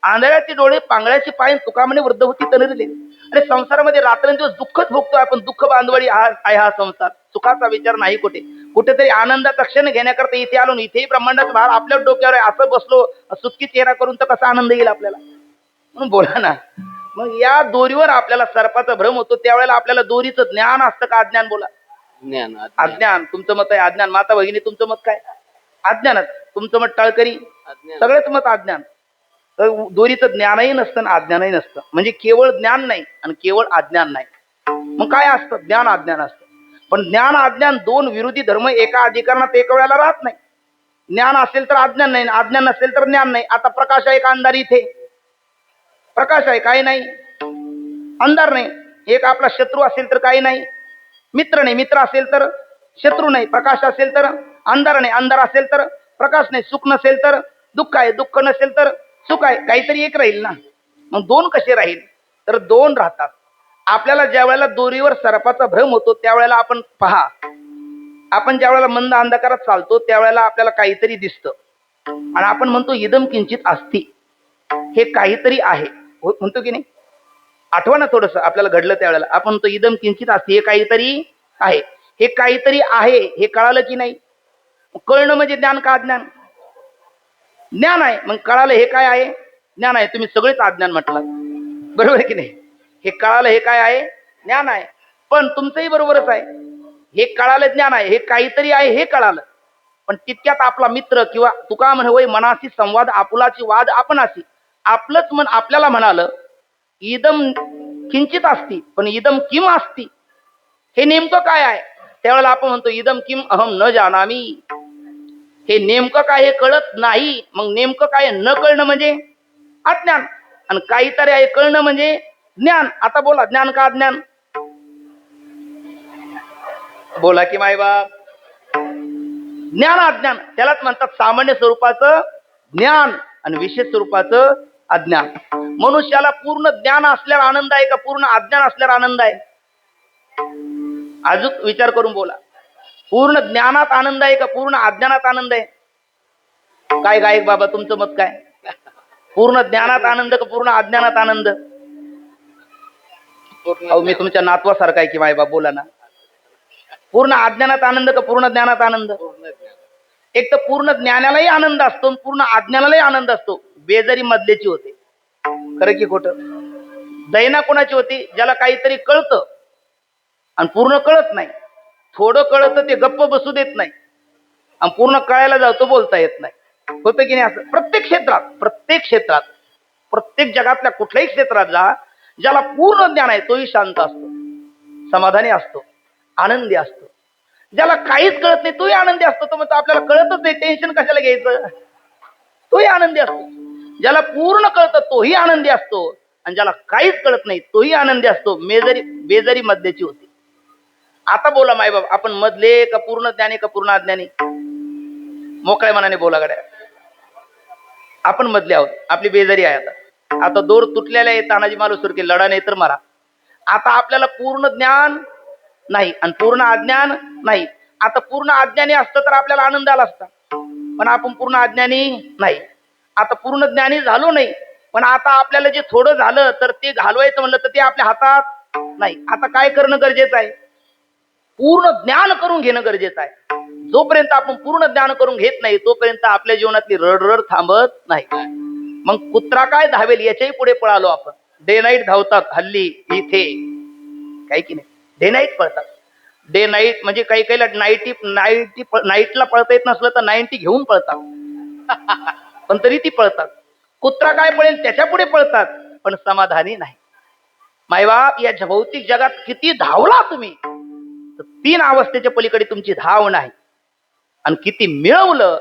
A: आंधळ्याचे डोळे पांगळ्याची पाय, तुका म्हणे वृद्ध होती तनरले. अरे संसारामध्ये रात्रंदिवस दुःखच भोगतोय आपण. दुःख बांधवडी आहे हा संसार. सुखाचा विचार नाही कुठे. कुठेतरी आनंदाचा क्षण घेण्याकरता इथे आलो, इथेही ब्रह्मांडाचा भार आपल्या डोक्यावर आहे. असं बसलो सुटकी चेहरा करून तर कसा आनंद येईल आपल्याला? म्हणून बोला ना. मग या दोरीवर आपल्याला सर्पाचा भ्रम होतो त्यावेळेला आपल्याला दोरीचं ज्ञान असतं का अज्ञान? बोला.
B: ज्ञान.
A: अज्ञान. तुमचं मत आहे अज्ञान. माता भगिनी तुमचं मत काय? अज्ञानच. तुमचं मत टाळकरी, सगळेच मत अज्ञान. दोरीचं ज्ञानही नसतं आणि अज्ञानही नसतं. म्हणजे केवळ ज्ञान नाही आणि केवळ अज्ञान नाही. मग काय असतं? ज्ञान अज्ञान असतं. पण ज्ञान अज्ञान 2 विरोधी धर्म एका अधिकरणात एका वेळेला राहत नाही. ज्ञान असेल तर अज्ञान नाही, अज्ञान नसेल तर ज्ञान नाही. आता प्रकाश आहे का अंधार? इथे प्रकाश आहे, काही नाही, अंधार नाही. एक आपला शत्रू असेल तर काही नाही, मित्र नाही. मित्र असेल तर शत्रू नाही. प्रकाश असेल तर अंधार नाही, अंधार असेल तर प्रकाश नाही. सुख नसेल तर दुःख आहे, दुःख नसेल तर सुख आहे. काहीतरी एक राहील ना. मग 2 कसे राहील? तर 2 राहतात. आपल्याला ज्या वेळेला दोरीवर सर्पाचा भ्रम होतो त्यावेळेला आपण पहा, आपण ज्या वेळेला मंद अंधकारात चालतो त्यावेळेला आपल्याला काहीतरी दिसतं. आणि आपण म्हणतो इदम किंचित अस्ति, हे काहीतरी आहे, म्हणतो की नाही? आठवा ना थोडस आपल्याला घडलं त्यावेळेला. आपण म्हणतो इदम किंचित अस्ति, हे काहीतरी आहे. हे काहीतरी आहे हे कळालं की नाही? कळणं म्हणजे ज्ञान का अज्ञान? ज्ञान आहे. मग कळालं हे काय आहे? ज्ञान आहे. तुम्ही सगळेच अज्ञान म्हटलात, बरोबर आहे की नाही? हे कळालं हे काय आहे? ज्ञान आहे. पण तुमचंही बरोबरच आहे. हे कळालं ज्ञान आहे, हे काहीतरी आहे हे कळालं. पण तितक्यात आपला मित्र किंवा तुका म्हणे होय मनाशी संवाद आपुलाची वाद आपणाशी, आपलंच मन आपल्याला म्हणालं इदम किंचित असती, पण इदम किम असती, हे नेमकं काय आहे? त्यावेळेला आपण म्हणतो इदम किम अहम न जानामी. हे नेमकं काय हे कळत नाही. मग नेमकं काय न कळणं म्हणजे अज्ञान, आणि काहीतरी आहे कळणं म्हणजे ज्ञान. आता बोला, ज्ञान का अज्ञान? बोला की मायबाप. ज्ञान अज्ञान त्यालाच म्हणतात सामान्य स्वरूपाचं ज्ञान आणि विशेष स्वरूपाचं अज्ञान. मनुष्याला पूर्ण ज्ञान असल्यावर आनंद आहे का पूर्ण अज्ञान असल्यावर आनंद आहे? अजून विचार करून बोला. पूर्ण ज्ञानात आनंद आहे का पूर्ण अज्ञानात आनंद आहे? काय गायक बाबा तुमचं मत काय? पूर्ण ज्ञानात आनंद का पूर्ण अज्ञानात आनंद? अहो मी तुमच्या नातवासारखा आहे की मायबाप, बोला ना. पूर्ण अज्ञानात आनंद का पूर्ण ज्ञानात आनंद? एक तर पूर्ण ज्ञानालाही आनंद असतो, पूर्ण अज्ञानालाही आनंद असतो. बेजारी मधल्याची होते, खरं की खोटं? दैना कोणाची होती? ज्याला काहीतरी कळतं आणि पूर्ण कळत नाही. थोडं कळतं ते गप्प बसू देत नाही, आणि पूर्ण कळायला जातो बोलता येत नाही. होतं की नाही असं? प्रत्येक क्षेत्रात, प्रत्येक क्षेत्रात, प्रत्येक जगातल्या कुठल्याही क्षेत्रात जा, ज्याला पूर्ण ज्ञान आहे तोही शांत असतो, समाधानी असतो, आनंदी असतो. ज्याला काहीच कळत नाही तोही आनंदी असतो. तो म्हणतो आपल्याला कळतच नाही, टेन्शन कशाला घ्यायचं, तोही आनंदी असतो. ज्याला पूर्ण कळतं तोही आनंदी असतो, आणि ज्याला काहीच कळत नाही तोही आनंदी असतो. बेजारी मध्याची होती. आता बोला मायबाप, आपण मधले का पूर्ण ज्ञानी का पूर्ण अज्ञानी? मोकळ्या मनाने बोला गड्या. आपण मधले आहोत, आपली बेजारी आहे. आता दोर तुटलेल्या आहे, तानाजी मालुसरे लढा नाही तर मारा. आता आपल्याला पूर्ण ज्ञान नाही आणि पूर्ण अज्ञान नाही. आता पूर्ण अज्ञानी असतं तर आपल्याला आनंद आला असता, पण आपण पूर्ण अज्ञानी नाही. आता पूर्ण ज्ञानी झालो नाही, पण आता आपल्याला जे थोडं झालं तर ते घालवायचं म्हणलं तर ते आपल्या हातात नाही. आता काय करणं गरजेचं आहे? पूर्ण ज्ञान करून घेणं गरजेचं आहे. जोपर्यंत आपण पूर्ण ज्ञान करून घेत नाही तोपर्यंत आपल्या जीवनातली रडरड थांबत नाही. मग कुत्रा काय धावेल याच्याही पुढे पळालो आपण. डे नाईट धावतात हल्ली इथे, काही की नाही? डे नाईट पळतात. डे नाईट म्हणजे काही काहीला नाईटला पळता येत नसलं तर 90 घेऊन पळतात, पण तरी ती पळतात. कुत्रा काय पळेल त्याच्या पुढे पळतात, पण समाधानी नाही. मायबाप, या भौतिक जगात किती धावला तुम्ही तर 3 अवस्थेच्या पलीकडे तुमची धाव नाही, आणि किती मिळवलं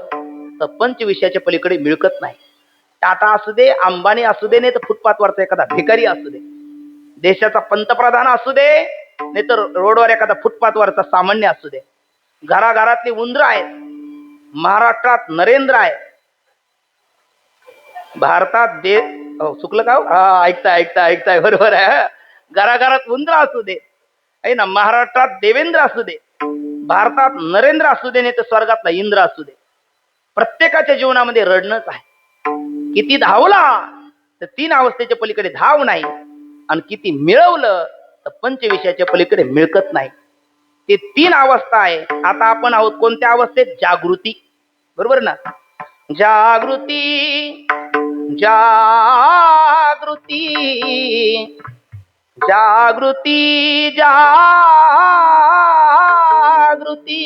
A: तर पंचविषयाच्या पलीकडे मिळकत नाही. टाटा असू दे, अंबानी असू दे, नाही तर फुटपाथवरचा एखादा भिकारी असू दे, देशाचा पंतप्रधान असू दे, नाही तर रोडवर एखादा फुटपाथवरचा सामान्य असू दे, घराघरातली उंदरं आहेत. महाराष्ट्रात नरेंद्र आहे, भारतात चुकलं का? हा, ऐकताय बरोबर आहे. घराघरात उंदरं असू दे आहे ना, महाराष्ट्रात देवेंद्र असू दे, भारतात नरेंद्र असू दे, नाही तर स्वर्गातला इंद्र असू दे, प्रत्येकाच्या जीवनामध्ये रडणंच आहे. किती धावला तर 3 अवस्थेच्या पलीकडे धाव नाही, आणि किती मिळवलं तर पंचविषयाच्या पलीकडे मिळकत नाही. ते 3 अवस्था आहे. आता आपण आहोत कोणत्या अवस्थेत? जागृती, बरोबर ना? जागृती जागृती जागृती जागृती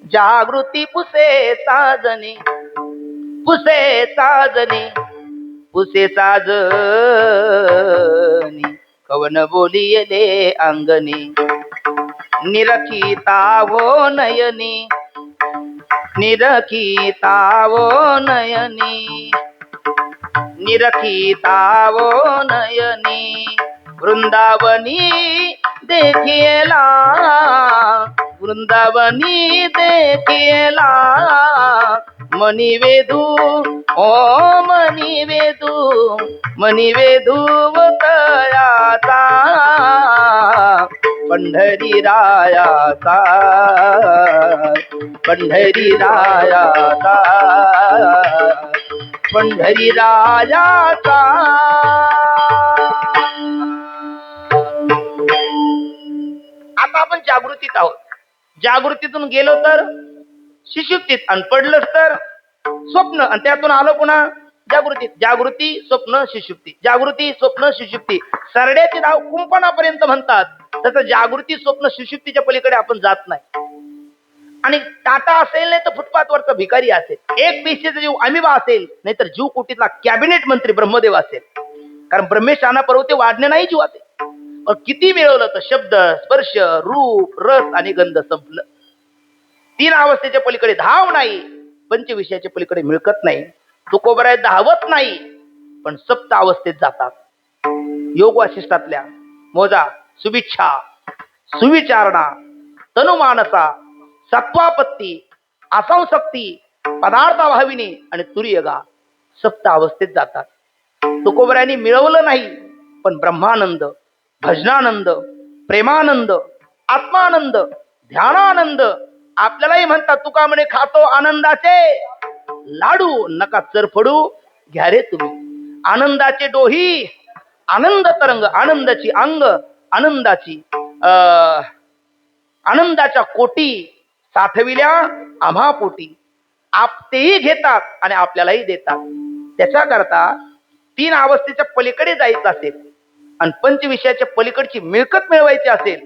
A: जागृती पुसे साजनी पुसे साजनी कवन बोलियले अंगणी निरखिता वो नयनी निरखिता वो नयनी निरखिता वो नयनी वृंदावनी देखिएला वृंदावनी देखिएला मनी वेदू ओ मनी वेदू वतयाचा पंढरी रायाचा, पंढरी रायाचा, पंढरी रायाचा. आता आपण जागृतीत आहोत. जागृतीतून गेलो तर सुषुप्तीत, आणि पडलंच तर स्वप्न, आणि त्यातून आलो पुन्हा जागृतीत. जागृती स्वप्न सुषुप्ती, जागृती स्वप्न सुषुप्ती. सरड्याचे नाव कुंपणापर्यंत म्हणतात, तसं जागृती स्वप्न सुषुप्तीच्या पलीकडे आपण जात नाही. आणि टाटा असेल नाही तर फुटपाथवरचा भिकारी असेल, एक पैशाचा जीव अमिबा असेल, नाहीतर जीव कोटीतला कॅबिनेट मंत्री ब्रह्मदेव असेल. कारण ब्रह्मेशाना पर्वते वाढणे नाही जीवाचे. किती मिळवलं तर शब्द स्पर्श रूप रस आणि गंध संपलं. 3 अवस्थेच्या पलीकडे धाव नाही, पंचविषयाच्या पलीकडे मिळकत नाही. तुकोबराय धावत नाही, पण सप्त अवस्थेत जातात. योग वासिष्ठातल्या मोजा सुभिच्छा, सुविचारणा, तनुमानसा, सत्वापत्ती, आसंशक्ती, पदार्थाभाविनी आणि तुर्यगा सप्त अवस्थेत जातात. तुकोबरायांनी मिळवलं नाही, पण ब्रह्मानंद, भजनानंद, प्रेमानंद, आत्मानंद, ध्यानानंद. आपल्यालाही म्हणतात, तुका म्हणे खातो आनंदाचे लाडू, नका चरफडू घ्या रे तुम्ही. आनंदाचे डोही, आनंद तरंग, आनंदाची अंग, आनंदाची आनंदाच्या कोटी साठविल्या आम्हा पोटी. आप तेही घेतात आणि आपल्यालाही देतात. त्याच्याकरता 3 अवस्थेच्या पलीकडे जायचं असेल आणि पंचविषयाच्या पलीकडची मिळकत मिळवायची असेल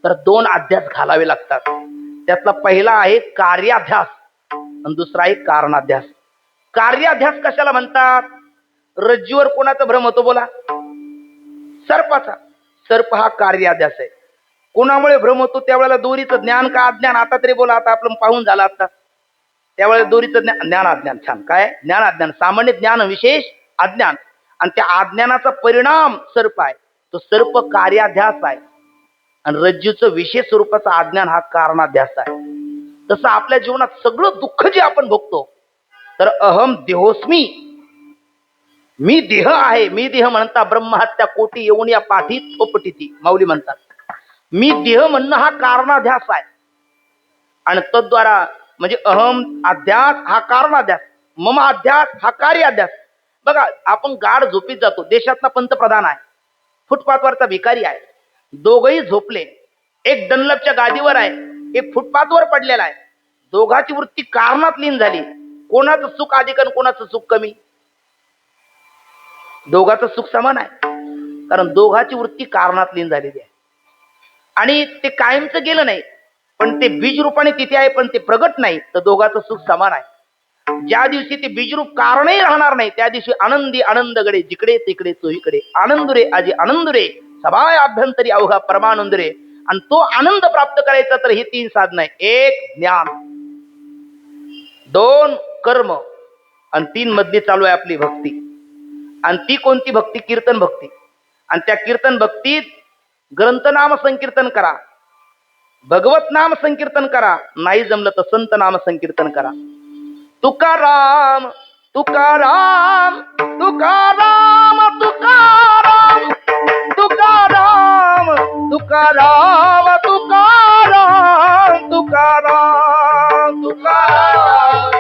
A: तर 2 अध्यास घालावे लागतात. त्यातला पहिला आहे कार्याध्यास आणि दुसरा आहे कारणाध्यास. कार्याध्यास कशाला म्हणतात? रज्जूवर कोणाचा भ्रम होतो बोला? सर्पाचा. सर्प हा कार्याध्यास आहे. कोणामुळे भ्रम होतो? त्यावेळेला दोरीचं ज्ञान का अज्ञान? आता तरी बोला, आता आपलं पाहून झालं. आता त्यावेळेला दोरीचं ज्ञान अज्ञान. छान. काय ज्ञान अज्ञान? सामान्य ज्ञान, विशेष अज्ञान. आणि त्या अज्ञानाचा परिणाम सर्प आहे. तो सर्प कार्याध्यास आहे आणि रज्जूचं विशेष स्वरूपाचा अज्ञान हा कारणाध्यास आहे. तसं आपल्या जीवनात सगळं दुःख जे आपण भोगतो, तर अहम देहोस्मी, मी देह आहे, मी देह म्हणता ब्रह्महत्या कोटी येऊन या पाठी थोपटीती, माऊली म्हणतात. मी देह म्हणणं हा कारणाध्यास आहे. आणि तद्वारा म्हणजे अहम अध्यास हा कारणाध्यास, मम अध्यास हा कार्याध्यास. बघा, आपण गाढ झोपीत जातो. देशातला पंतप्रधान आहे, फुटपाथवरचा भिकारी आहे. दोघही झोपले. एक डनलपच्या गादीवर आहे, एक फुटपाथवर पडलेला आहे. दोघाची वृत्ती कारणात लीन झाली. कोणाचं सुख अधिक आणि कोणाचं सुख कमी? दोघाचं सुख समान आहे, कारण दोघाची वृत्ती कारणात लीन झालेली आहे. आणि ते कायमचं गेलं नाही, पण ते बीज रूपाने तिथे आहे, पण ते प्रगट नाही. तर दोघाचं सुख समान आहे. ज्या दिवशी ते बीजरूप कारणही राहणार नाही, त्या दिवशी आनंदी आनंदगडे, जिकडे तिकडे चोहीकडे आनंदुरे आजी आनंदुरे, सभाय अभ्यंतरी अवघा परमानंदुरे. आणि तो आनंद प्राप्त करायचा तर ही 3 साधनं आहे. 1 ज्ञान, 2 कर्म आणि 3 मधली चालू आहे आपली भक्ती. आणि ती कोणती भक्ती? कीर्तन भक्ती. आणि त्या कीर्तन भक्तीत ग्रंथनाम संकीर्तन करा, भगवत नाम संकीर्तन करा, नाही जमलं तर संत नाम संकीर्तन करा. तुकाराम तुकाराम तुकाराम तुकाराम तुकाराम तुकाराम तुकाराम तुकाराम तुकाराम.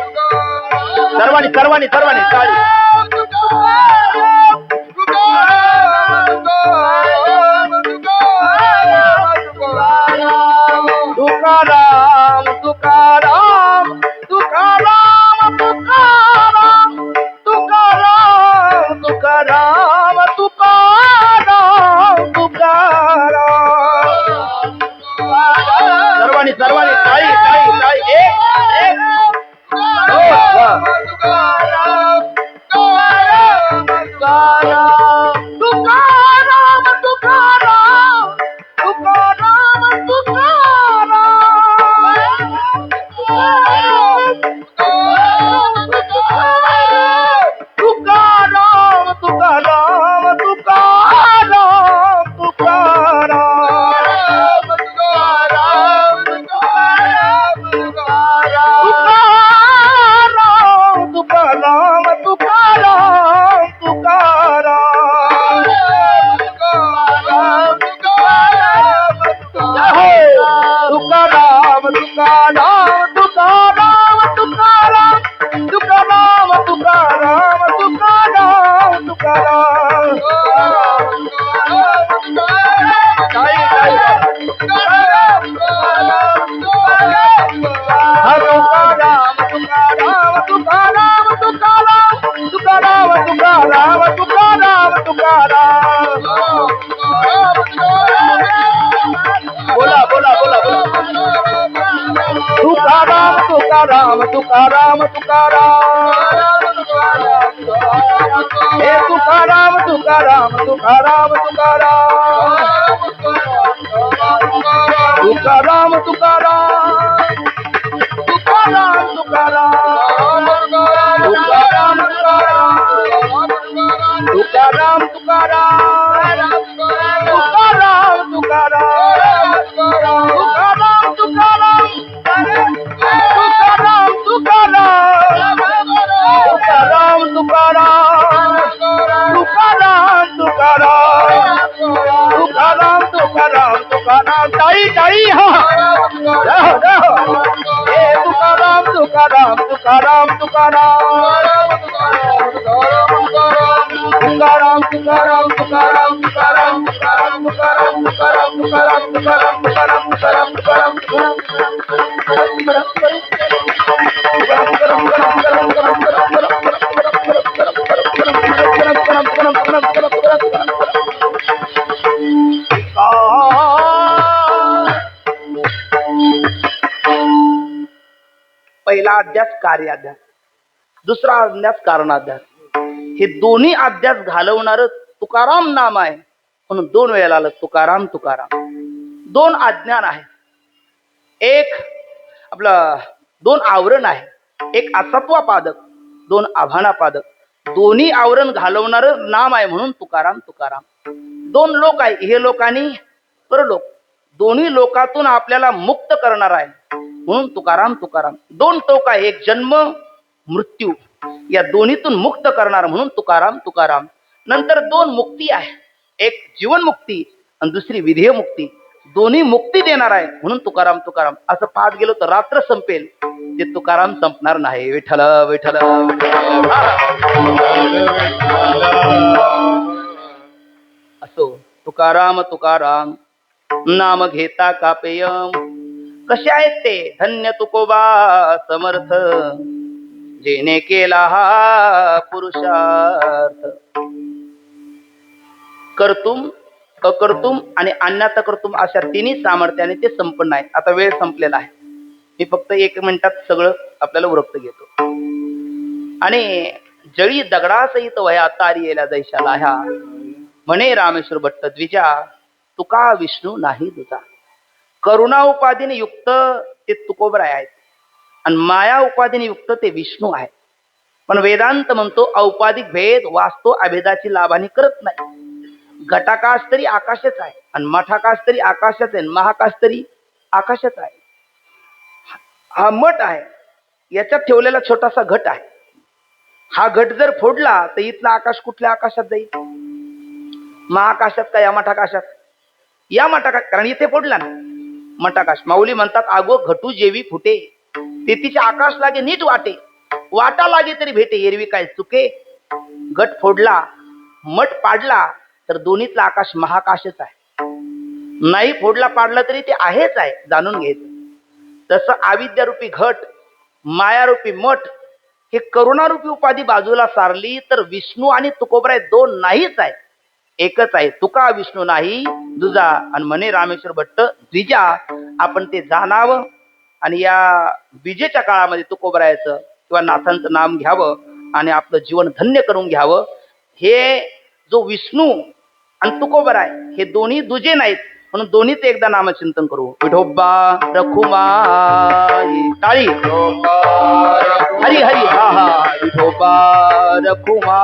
A: सर्वांनी सर्वांनी सर्वांनी टाळी. तुकाराम तुकाराम तुकाराम तुकाराम तुकाराम तुकाराम तुकाराम तुकाराम. सर्वांनी सर्वांनी टाळी टाळी टाळी. एक तुकाराम तुकाराम तुकाराम तुकाराम तुकाराम तुकाराम तुकाराम तुकाराम तुकाराम तुकाराम हे तुकाराम तुकाराम तुकाराम तुकाराम तुकाराम तुकाराम तुकाराम तुकाराम तुकाराम तुकाराम तुकाराम तुकाराम तुकाराम तुकाराम तुकाराम तुकाराम तुकाराम टाळी टाळी हा हे तुकाराम तुकाराम तुकाराम तुकाराम तुकाराम तुकाराम तुकाराम तुकाराम तुकाराम तुकाराम तुकाराम तुकाराम तुकाराम पहिला अध्यास कार्याध्यास, दुसरा अध्यास कारणाध्यास. हे दोन्ही अध्यास घालवणार तुकाराम नाम आहे. म्हणून दोन वेळेला आलं तुकाराम तुकाराम. दोन अज्ञान आहे, एक आपलं दोन आवरण आहे, एक असत्वा पादक, दोन आभाना पादक. दोन्ही आवरण घालवणार नाम आहे म्हणून तुकाराम तुकाराम. दोन लोक आहे, हे लोक आणि परलोक. दोन्ही लोकातून आपल्याला मुक्त करणार आहे म्हणून तुकाराम तुकाराम. दोन टोक आहे, एक जन्म मृत्यू, या दोन्हीतून मुक्त करणार म्हणून तुकाराम तुकाराम. नंतर दोन मुक्ती आहे, एक जीवन मुक्ती आणि दुसरी विधेय मुक्ती. दोन्ही मुक्ती देणार आहे म्हणून तुकाराम तुकाराम. असं पाहत गेलो तर रात्र संपेल, ते तुकाराम संपणार नाही. विठ्ठल विठ्ठल असो तुकाराम तुकाराम नाम घेता कापेयम. कसे आहेत ते धन्य तुकोबा समर्थ, जेने केला हा पुरुषार्थ. कर्तुम अकर्तुम आणि अन्यात कर्तुम अशा तिन्ही सामर्थ्याने ते संपन्न आहे. आता वेळ संपलेला आहे, मी फक्त 1 मिनिटात सगळं आपल्याला उरकत घेतो. आणि जळी दगडासहित वया तारी येल्या दैशाला ह्या, म्हणे रामेश्वर भट्ट द्विजा तुका विष्णू नाही दुजा. करुणा उपाधीने युक्त ते तुकोबराय आहेत आणि माया उपाधीने युक्त ते विष्णू आहे. पण वेदांत म्हणतो औपाधिक भेद वास्तव अभेदाची लाभानी करत नाही. घटाकाश तरी आकाशच आहे आणि मठाकाश तरी आकाशच आहे, महाकाश तरी आकाशच आहे. हा मठ आहे, याच्यात ठेवलेला छोटासा घट आहे. हा घट जर फोडला तर इथला आकाश कुठल्या आकाशात जाईल? महाकाशात का या मठाकाशात? या मठाकाश, कारण इथे फोडला ना मठाकाश. माऊली म्हणतात आगो घटू जेवी फुटे, ते तिचे आकाश लागे नीट वाटे, वाटा लागे तरी भेटे, एरवी काय चुके. घट फोडला, मठ पाडला तर दोन्हीतला आकाश महाकाशच आहे. नाही फोडला पाडला तरी ते आहेच आहे, जाणून घ्यायचं. तसं अविद्यारूपी घट, मायारूपी मठ, हे करुणारूपी उपाधी बाजूला सारली तर विष्णू आणि तुकोबराय दोन नाहीच आहे, एकच आहे. तुका विष्णू नाही दुजा. आणि म्हणे रामेश्वर भट्ट द्विजा, आपण ते जाणावं आणि या विजेच्या काळामध्ये तुकोबरायचं किंवा नाथांचं नाम घ्यावं आणि आपलं जीवन धन्य करून घ्यावं. हे जो विष्णू आणि तुकोबराय हे दोन्ही दुजे नाहीत म्हणून दोन्हीच एकदा नामचिंतन करू. विठोबा रखुमाई टाळी, हरी हरी हा हा. विठोबा रखुमा